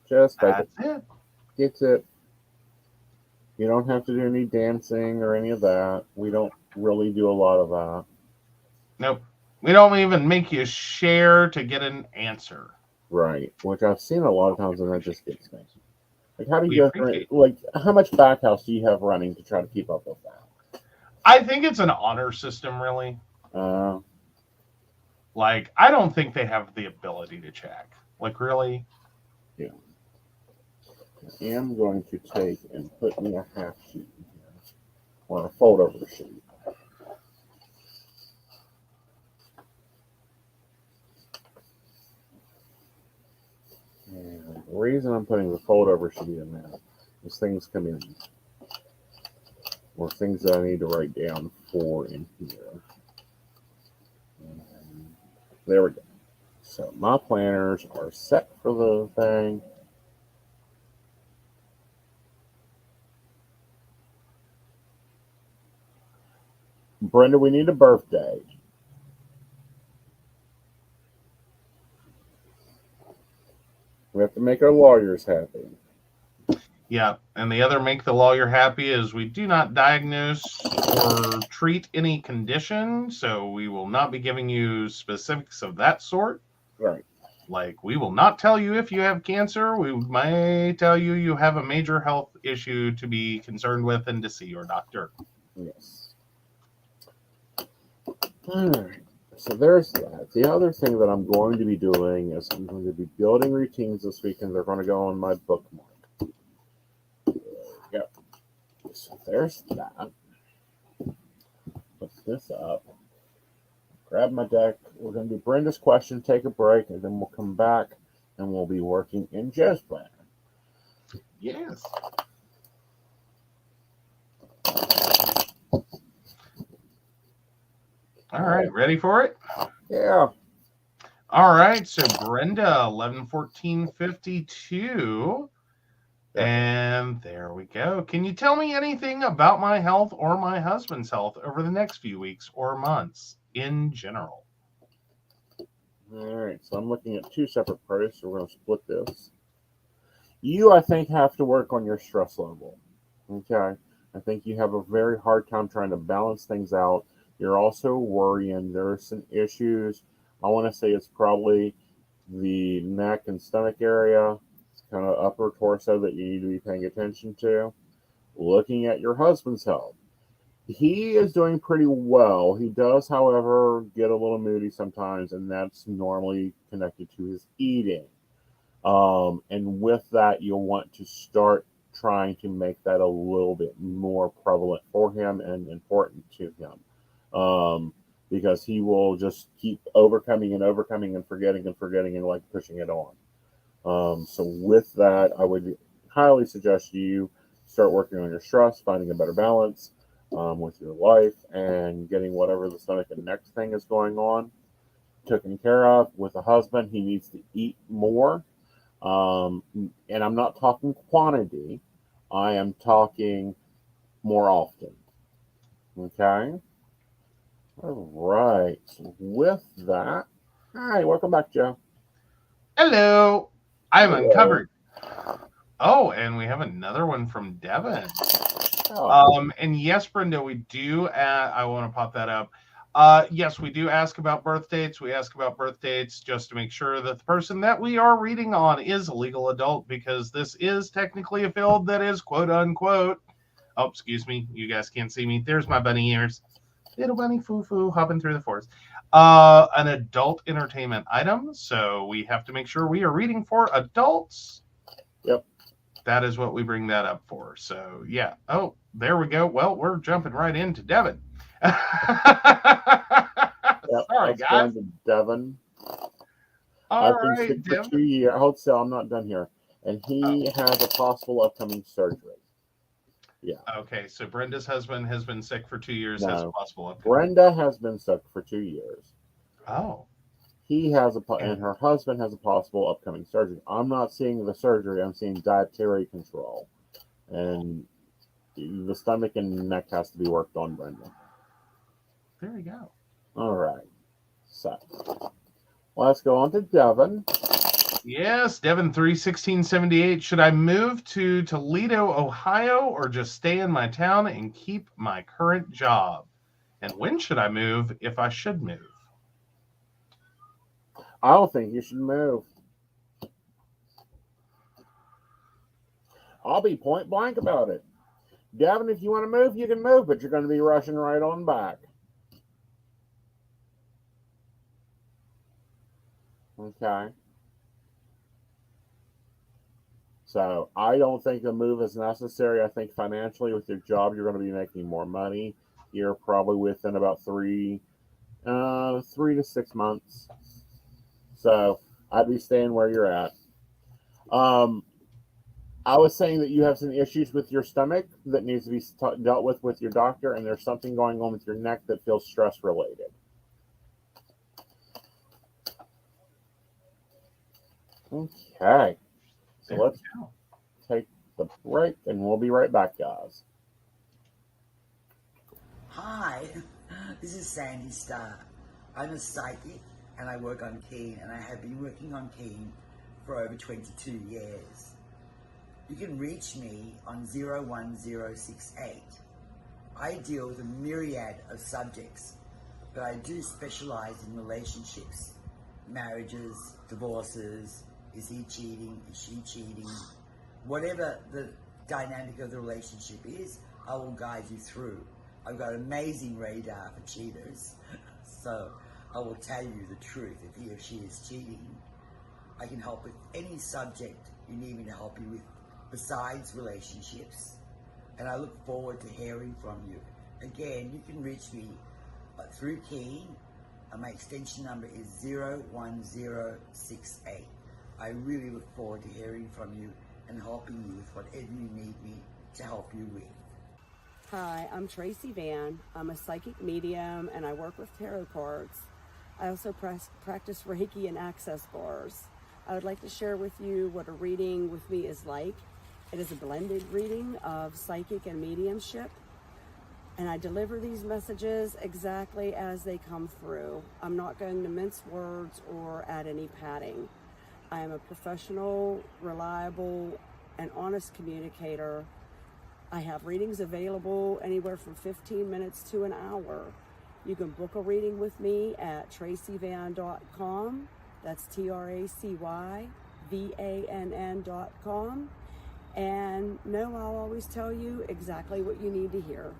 [SPEAKER 1] Just
[SPEAKER 2] That's it.
[SPEAKER 1] It's it. You don't have to do any dancing or any of that. We don't really do a lot of that.
[SPEAKER 2] Nope. We don't even make you share to get an answer.
[SPEAKER 1] Right. Which I've seen a lot of times, and that just gets me. Like, how do
[SPEAKER 2] We
[SPEAKER 1] you
[SPEAKER 2] appreciate
[SPEAKER 1] like? How much backhouse do you have running to try to keep up with that?
[SPEAKER 2] I think it's an honor system, really. Like, I don't think they have the ability to check. Like, really?
[SPEAKER 1] Yeah. I am going to take and put me a half sheet in here, or a fold over sheet. And the reason I'm putting the fold over sheet in there is things come in, or things that I need to write down for in here. And there we go. So my planners are set for the thing. Brenda, we need a birthday. We have to make our lawyers happy.
[SPEAKER 2] Yeah. And the other make the lawyer happy is we do not diagnose or treat any condition. So we will not be giving you specifics of that sort.
[SPEAKER 1] Right.
[SPEAKER 2] Like, we will not tell you if you have cancer. We may tell you you have a major health issue to be concerned with and to see your doctor.
[SPEAKER 1] Yes. All right. So there's that. The other thing that I'm going to be doing is I'm going to be building routines this week, and they're going to go on my bookmark. There we go. So there's that. Put this up. Grab my deck. We're going to do Brenda's question, take a break, and then we'll come back and we'll be working in Joe's planner.
[SPEAKER 2] Yes. All right, ready for it?
[SPEAKER 1] Yeah.
[SPEAKER 2] All right, so Brenda, 11/14/52. And there we go. Can you tell me anything about my health or my husband's health over the next few weeks or months in general?
[SPEAKER 1] All right, so I'm looking at two separate parties, so we're going to split this. You, I think, have to work on your stress level. Okay? I think you have a very hard time trying to balance things out. You're also worrying. There are some issues. I want to say it's probably the neck and stomach area, kind of upper torso that you need to be paying attention to. Looking at your husband's health. He is doing pretty well. He does, however, get a little moody sometimes, and that's normally connected to his eating. And with that, you'll want to start trying to make that a little bit more prevalent for him and important to him. Because he will just keep overcoming and forgetting and like pushing it on. So with that, I would highly suggest you start working on your stress, finding a better balance with your life, and getting whatever the stomach and neck thing is going on taken care of. With a husband, he needs to eat more. And I'm not talking quantity. I am talking more often. Okay? All right. So with that, hi, welcome back, Joe.
[SPEAKER 2] Hello. I'm
[SPEAKER 1] Hello.
[SPEAKER 2] uncovered. Oh, and we have another one from Devin.
[SPEAKER 1] Oh.
[SPEAKER 2] And yes, Brenda, we do. I want to pop that up. Yes, we do ask about birth dates. We ask about birth dates just to make sure that the person that we are reading on is a legal adult, because this is technically a field that is quote unquote. Oh, excuse me. You guys can't see me. There's my bunny ears. Little bunny foo-foo hopping through the forest. An adult entertainment item. So we have to make sure we are reading for adults.
[SPEAKER 1] Yep.
[SPEAKER 2] That is what we bring that up for. So, yeah. Oh, there we go. Well, we're jumping right into Devin.
[SPEAKER 1] Yep.
[SPEAKER 2] Sorry, guys.
[SPEAKER 1] Devin.
[SPEAKER 2] All
[SPEAKER 1] I've been
[SPEAKER 2] right,
[SPEAKER 1] sick for
[SPEAKER 2] Devin.
[SPEAKER 1] 2 years. Hold still, I'm not done here. And he has a possible upcoming surgery. Yeah.
[SPEAKER 2] Okay, so Brenda's husband has been sick for 2 years.
[SPEAKER 1] No.
[SPEAKER 2] Has a possible upcoming.
[SPEAKER 1] Brenda has been sick for 2 years.
[SPEAKER 2] Oh.
[SPEAKER 1] He has and her husband has a possible upcoming surgery. I'm not seeing the surgery. I'm seeing dietary control, and the stomach and neck has to be worked on, Brenda.
[SPEAKER 2] There you go.
[SPEAKER 1] All right. So let's go on to Devin.
[SPEAKER 2] Yes, Devin 31678. Should I move to Toledo, Ohio, or just stay in my town and keep my current job? And when should I move if I should move?
[SPEAKER 1] I don't think you should move. I'll be point blank about it. Devin, if you want to move, you can move, but you're going to be rushing right on back. Okay. So I don't think the move is necessary. I think financially with your job, you're going to be making more money. You're probably within about 3 to 6 months. So I'd be staying where you're at. I was saying that you have some issues with your stomach that needs to be dealt with your doctor, and there's something going on with your neck that feels stress related. Okay. So let's take the break, and we'll be right back, guys.
[SPEAKER 4] Hi, this is Sandy Starr. I'm a psychic, and I work on Keen, and I have been working on Keen for over 22 years. You can reach me on 01068. I deal with a myriad of subjects, but I do specialize in relationships, marriages, divorces. Is he cheating? Is she cheating? Whatever the dynamic of the relationship is, I will guide you through. I've got amazing radar for cheaters, so I will tell you the truth if he or she is cheating. I can help with any subject you need me to help you with besides relationships, and I look forward to hearing from you. Again, you can reach me through Keen. My extension number is 01068. I really look forward to hearing from you and helping you with whatever you need me to help you with.
[SPEAKER 3] Hi, I'm Tracy Van. I'm a psychic medium and I work with tarot cards. I also practice Reiki and access bars. I would like to share with you what a reading with me is like. It is a blended reading of psychic and mediumship, and I deliver these messages exactly as they come through. I'm not going to mince words or add any padding. I am a professional, reliable, and honest communicator. I have readings available anywhere from 15 minutes to an hour. You can book a reading with me at tracyvan.com. That's TracyVann.com. And no, I'll always tell you exactly what you need to hear.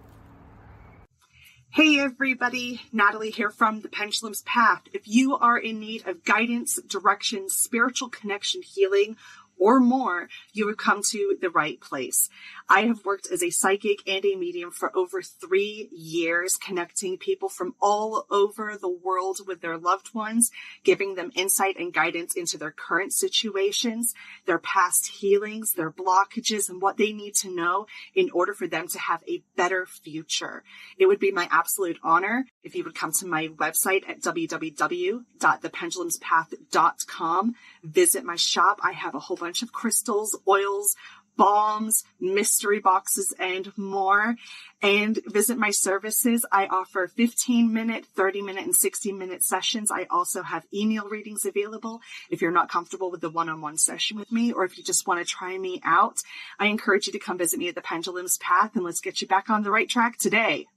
[SPEAKER 5] Hey everybody, Natalie here from The Pendulum's Path. If you are in need of guidance, direction, spiritual connection, healing, or more, you have come to the right place. I have worked as a psychic and a medium for over 3 years, connecting people from all over the world with their loved ones, giving them insight and guidance into their current situations, their past healings, their blockages, and what they need to know in order for them to have a better future. It would be my absolute honor if you would come to my website at www.thependulumspath.com. Visit my shop. I have a whole bunch of crystals, oils, balms, mystery boxes, and more. And visit my services. I offer 15-minute, 30-minute, and 60-minute sessions. I also have email readings available if you're not comfortable with the one-on-one session with me, or if you just want to try me out. I encourage you to come visit me at the Pendulum's Path, and let's get you back on the right track today.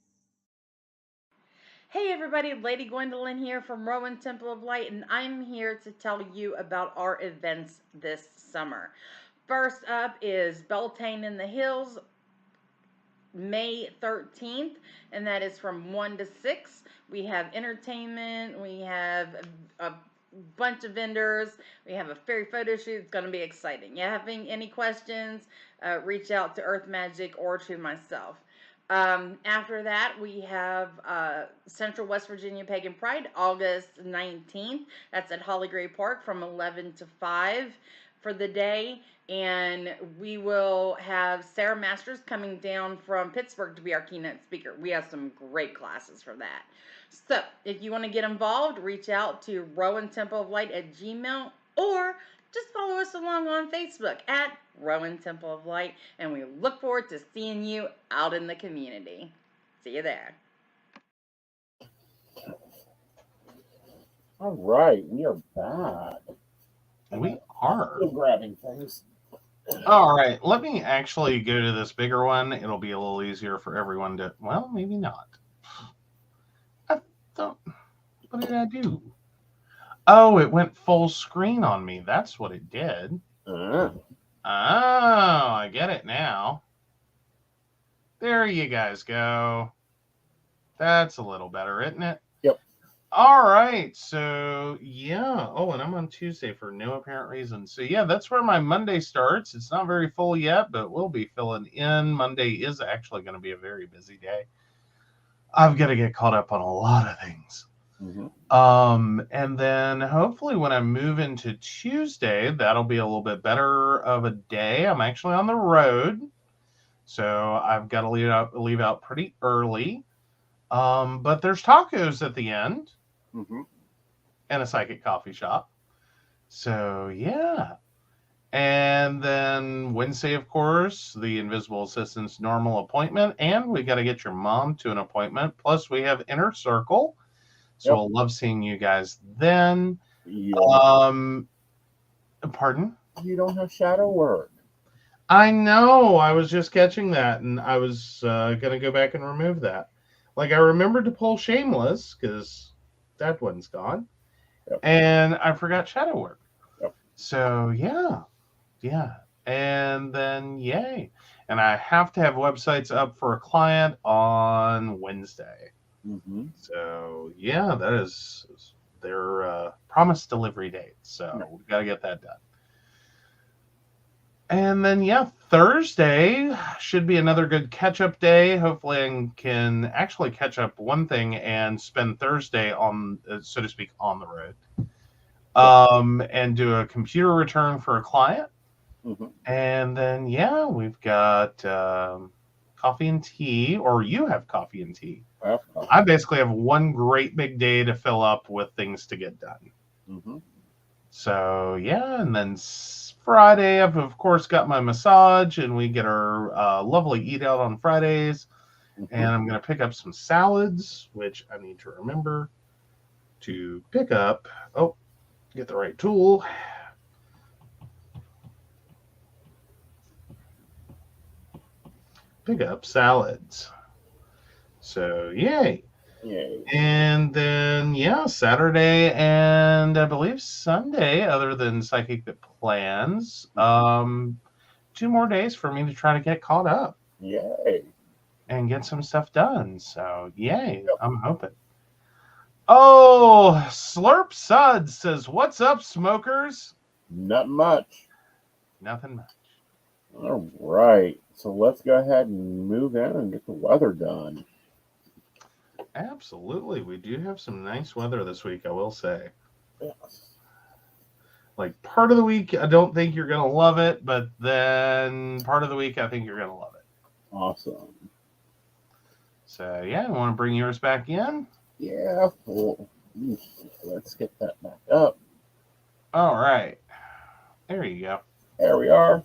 [SPEAKER 6] Hey everybody, Lady Gwendolyn here from Rowan Temple of Light, and I'm here to tell you about our events this summer. First up is Beltane in the Hills, May 13th, and that is from 1 to 6. We have entertainment, we have a bunch of vendors, we have a fairy photo shoot. It's going to be exciting. You having any questions, reach out to Earth Magic or to myself. After that, we have Central West Virginia Pagan Pride, August 19th. That's at Holly Gray Park from 11 to 5 for the day. And we will have Sarah Masters coming down from Pittsburgh to be our keynote speaker. We have some great classes for that. So if you want to get involved, reach out to rowantempleoflight@gmail.com, or just follow us along on Facebook at Rowan Temple of Light, and we look forward to seeing you out in the community. See you there.
[SPEAKER 1] All right, we are back.
[SPEAKER 2] We are.
[SPEAKER 1] Still grabbing things.
[SPEAKER 2] All right, let me actually go to this bigger one. It'll be a little easier for everyone to, well, maybe not. What did I do? Oh, it went full screen on me. That's what it did. Oh, I get it now. There you guys go. That's a little better, isn't it?
[SPEAKER 1] Yep.
[SPEAKER 2] All right. So, yeah. Oh, and I'm on Tuesday for no apparent reason. So, yeah, that's where my Monday starts. It's not very full yet, but we'll be filling in. Monday is actually going to be a very busy day. I've got to get caught up on a lot of things. And then hopefully when I move into Tuesday, that'll be a little bit better of a day. I'm actually on the road, so I've got to leave out pretty early. But there's tacos at the end, and a psychic coffee shop. So yeah. And then Wednesday, of course, the Invisible Assistant's normal appointment, and we got to get your mom to an appointment. Plus, we have Inner Circle. So I'll love seeing you guys then. Pardon?
[SPEAKER 1] You don't have shadow work.
[SPEAKER 2] I know. I was just catching that, and I was going to go back and remove that. Like, I remembered to pull Shameless, because that one's gone. And I forgot shadow work. So, yeah. And then, yay. And I have to have websites up for a client on Wednesday. So, yeah, that is their promised delivery date. So, we've got to get that done. And then, yeah, Thursday should be another good catch-up day. Hopefully, I can actually catch up one thing and spend Thursday on, so to speak, on the road. And do a computer return for a client. And then, yeah, we've got coffee and tea, or you have coffee and tea. I basically have one great big day to fill up with things to get done. So, yeah, and then Friday, I've, of course, got my massage, and we get our lovely eat out on Fridays. And I'm going to pick up some salads, which I need to remember to pick up. Oh, get the right tool. Pick up salads. So, yay. And then, yeah, Saturday and I believe Sunday, other than Psychic That Plans, 2 more days for me to try to get caught up.
[SPEAKER 1] Yay.
[SPEAKER 2] And get some stuff done. So, yay. I'm hoping. Oh, Slurp Suds says, "What's up, smokers?"
[SPEAKER 1] Not much.
[SPEAKER 2] Nothing much.
[SPEAKER 1] All right. So let's go ahead and move in and get the weather done.
[SPEAKER 2] Absolutely. We do have some nice weather this week, I will say.
[SPEAKER 1] Yes.
[SPEAKER 2] Like, part of the week, I don't think you're going to love it, but then part of the week, I think you're going to love it.
[SPEAKER 1] Awesome.
[SPEAKER 2] So, yeah, I want to bring yours back in.
[SPEAKER 1] Yeah. Well, let's get that back up.
[SPEAKER 2] All right. There you go.
[SPEAKER 1] There we are.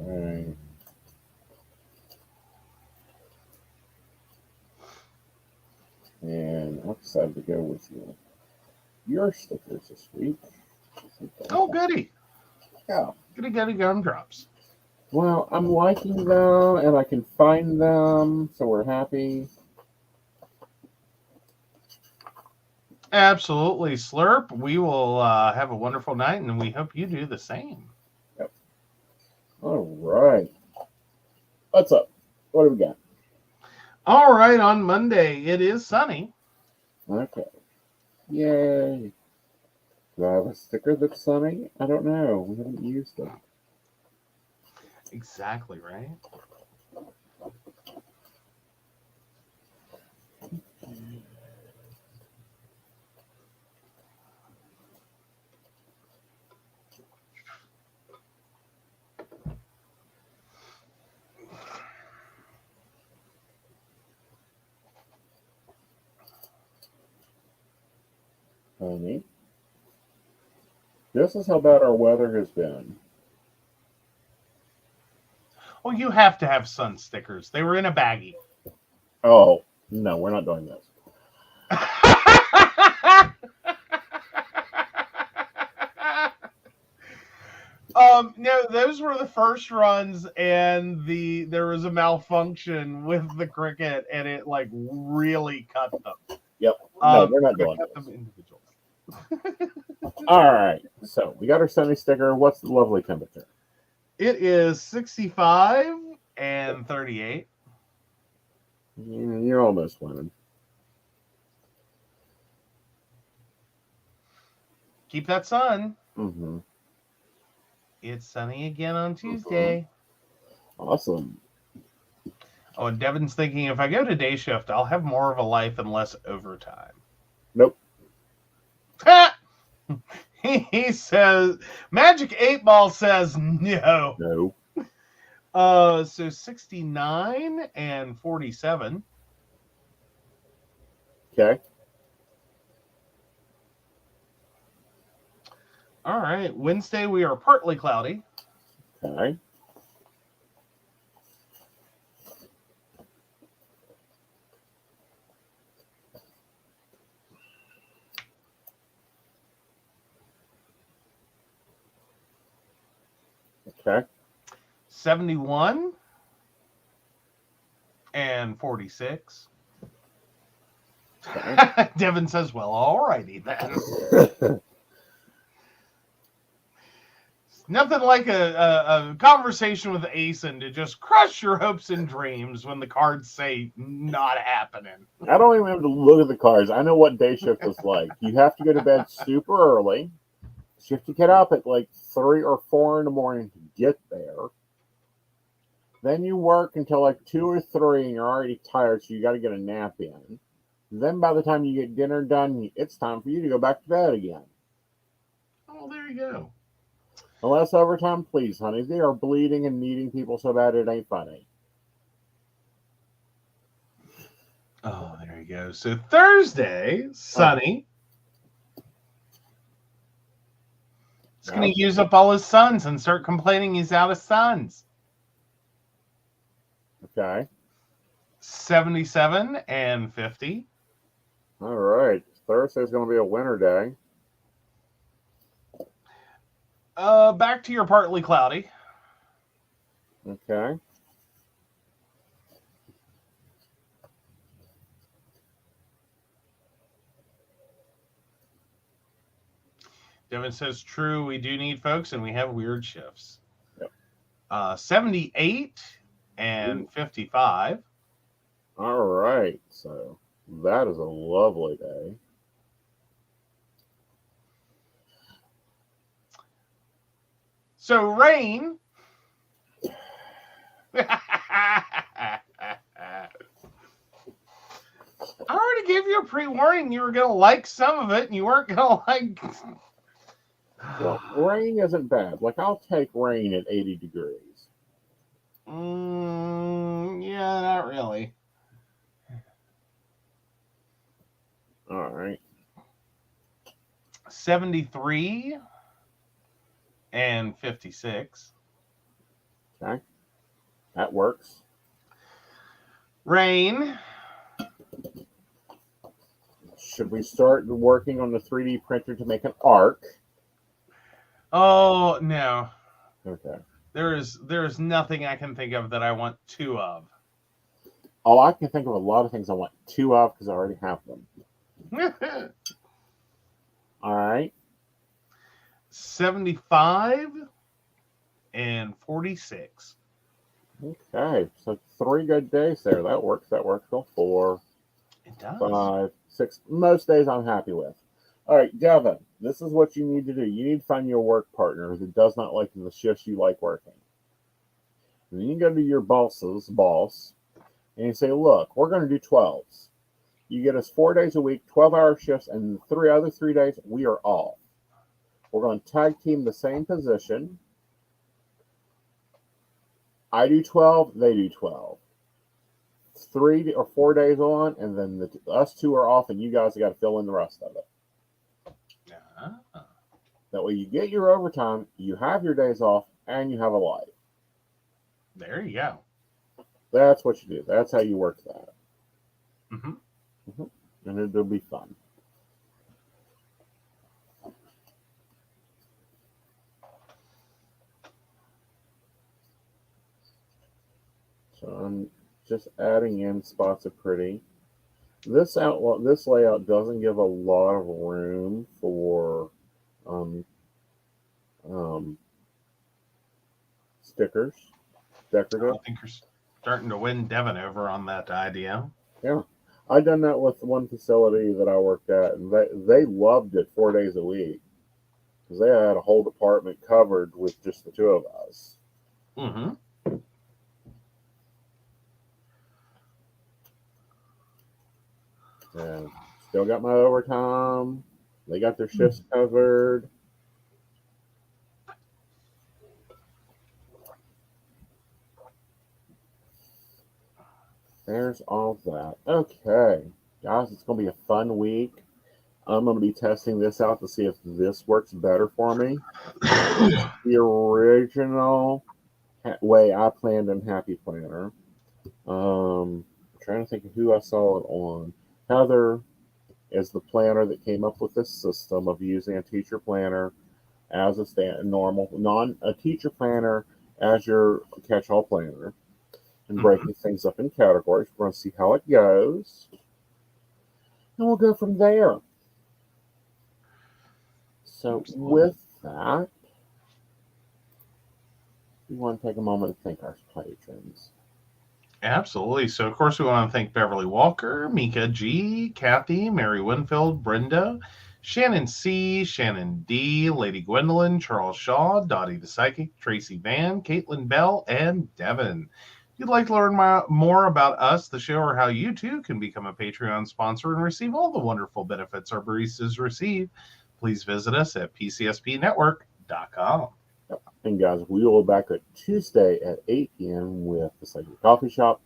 [SPEAKER 1] Okay. And I decided to go with your stickers this week.
[SPEAKER 2] Oh, goody.
[SPEAKER 1] Yeah.
[SPEAKER 2] Goody gumdrops.
[SPEAKER 1] Well, I'm liking them, and I can find them, so we're happy.
[SPEAKER 2] Absolutely, Slurp. We will have a wonderful night, and we hope you do the same.
[SPEAKER 1] Yep. All right. What's up? What do we got?
[SPEAKER 2] All right, on Monday, it is sunny.
[SPEAKER 1] Okay. Yay. Do I have a sticker that's sunny? I don't know. We haven't used it.
[SPEAKER 2] Exactly, right?
[SPEAKER 1] Honey. This is how bad our weather has been.
[SPEAKER 2] Well, you have to have sun stickers. They were in a baggie.
[SPEAKER 1] Oh, no, we're not doing this.
[SPEAKER 2] No, those were the first runs, and there was a malfunction with the Cricut, and it like really cut them.
[SPEAKER 1] Yep. No, we're not doing
[SPEAKER 2] cut
[SPEAKER 1] this.
[SPEAKER 2] them individually.
[SPEAKER 1] All right. So we got our sunny sticker. What's the lovely temperature?
[SPEAKER 2] It is 65 and 38.
[SPEAKER 1] You're almost winning.
[SPEAKER 2] Keep that sun.
[SPEAKER 1] Mm-hmm.
[SPEAKER 2] It's sunny again on Tuesday.
[SPEAKER 1] Awesome.
[SPEAKER 2] Oh, and Devin's thinking if I go to day shift, I'll have more of a life and less overtime.
[SPEAKER 1] Nope.
[SPEAKER 2] He says, Magic 8 Ball says no.
[SPEAKER 1] No.
[SPEAKER 2] So 69 and 47.
[SPEAKER 1] Okay.
[SPEAKER 2] All right. Wednesday, we are partly cloudy.
[SPEAKER 1] Okay. Okay.
[SPEAKER 2] 71 and 46.
[SPEAKER 1] Okay.
[SPEAKER 2] Devin says, well, all righty then. Nothing like a conversation with Aeson to just crush your hopes and dreams when the cards say not happening.
[SPEAKER 1] I don't even have to look at the cards. I know what day shift is like. You have to go to bed super early. So you have to get up at like 3 or 4 in the morning to get there. Then you work until like 2 or 3 and you're already tired, so you got to get a nap in. Then by the time you get dinner done, it's time for you to go back to bed again.
[SPEAKER 2] Oh, there you go.
[SPEAKER 1] Unless overtime, please, honey. They are bleeding and needing people so bad it ain't funny.
[SPEAKER 2] Oh, there you go. So Thursday, sunny. He's going to use up all his suns and start complaining he's out of suns.
[SPEAKER 1] Okay.
[SPEAKER 2] 77 and 50.
[SPEAKER 1] All right. Thursday's going to be a winter day.
[SPEAKER 2] Back to your partly cloudy.
[SPEAKER 1] Okay.
[SPEAKER 2] Devin says, true, we do need folks, and we have weird shifts.
[SPEAKER 1] Yep.
[SPEAKER 2] 78 and 55.
[SPEAKER 1] All right. So that is a lovely day.
[SPEAKER 2] So rain. I already gave you a pre-warning. You were going to like some of it, and you weren't going to like...
[SPEAKER 1] Well, rain isn't bad. Like, I'll take rain at 80 degrees.
[SPEAKER 2] Yeah, not really.
[SPEAKER 1] All right.
[SPEAKER 2] 73 and 56.
[SPEAKER 1] Okay. That works.
[SPEAKER 2] Rain.
[SPEAKER 1] Should we start working on the 3D printer to make an arc?
[SPEAKER 2] Oh, no.
[SPEAKER 1] Okay.
[SPEAKER 2] There's nothing I can think of that I want 2 of.
[SPEAKER 1] Oh, I can think of a lot of things I want 2 of because I already have them. All right.
[SPEAKER 2] 75 and 46.
[SPEAKER 1] Okay. So 3 good days there. That works. That works. Go 4,
[SPEAKER 2] It does.
[SPEAKER 1] 5, 6. Most days I'm happy with. All right, Devin, this is what you need to do. You need to find your work partner that does not like the shifts you like working. And then you go to your boss, and you say, look, we're going to do 12s. You get us 4 days a week, 12-hour shifts, and the other 3 days, we are off. We're going to tag team the same position. I do 12, they do 12. 3 or 4 days on, and then us 2 are off, and you guys got to fill in the rest of it. That way you get your overtime, you have your days off, and you have a life.
[SPEAKER 2] There you go.
[SPEAKER 1] That's what you do. That's how you work that.
[SPEAKER 2] Mm-hmm.
[SPEAKER 1] And it'll be fun. So I'm just adding in spots of pretty. This layout doesn't give a lot of room for stickers, decorative.
[SPEAKER 2] I think you're starting to win Devin over on that idea.
[SPEAKER 1] Yeah, I done that with one facility that I worked at, and they loved it 4 days a week because they had a whole department covered with just the 2 of us.
[SPEAKER 2] Mm-hmm.
[SPEAKER 1] And still got my overtime. They got their shifts covered. There's all that. Okay, guys, it's going to be a fun week. I'm going to be testing this out to see if this works better for me. The original way I planned in Happy Planner. I'm trying to think of who I saw it on. Heather is the planner that came up with this system of using a teacher planner as a teacher planner as your catch-all planner and breaking things up in categories. We're going to see how it goes, and we'll go from there. So with that, we want to take a moment to thank our patrons.
[SPEAKER 2] Absolutely. So, of course, we want to thank Beverly Walker, Mika G, Kathy, Mary Winfield, Brenda, Shannon C, Shannon D, Lady Gwendolyn, Charles Shaw, Dottie the Psychic, Tracy Van, Caitlin Bell, and Devin. If you'd like to learn more about us, the show, or how you too can become a Patreon sponsor and receive all the wonderful benefits our baristas receive, please visit us at PCSPnetwork.com.
[SPEAKER 1] And guys, we will be back at Tuesday at 8 p.m. with the Psychic Coffee Shop.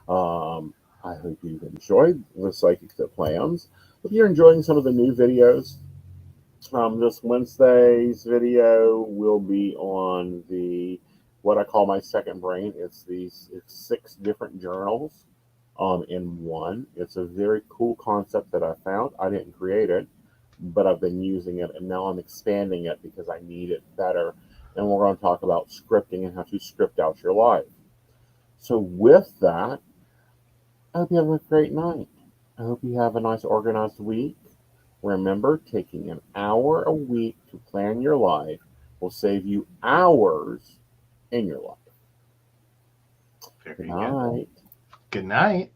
[SPEAKER 1] I hope you've enjoyed the Psychic That Plans. If you're enjoying some of the new videos, this Wednesday's video will be on what I call my second brain. It's 6 different journals in one. It's a very cool concept that I found. I didn't create it, but I've been using it, and now I'm expanding it because I need it better. And we're going to talk about scripting and how to script out your life. So with that, I hope you have a great night. I hope you have a nice organized week. Remember, taking an hour a week to plan your life will save you hours in your life.
[SPEAKER 2] Very
[SPEAKER 1] Good night.
[SPEAKER 2] Good night.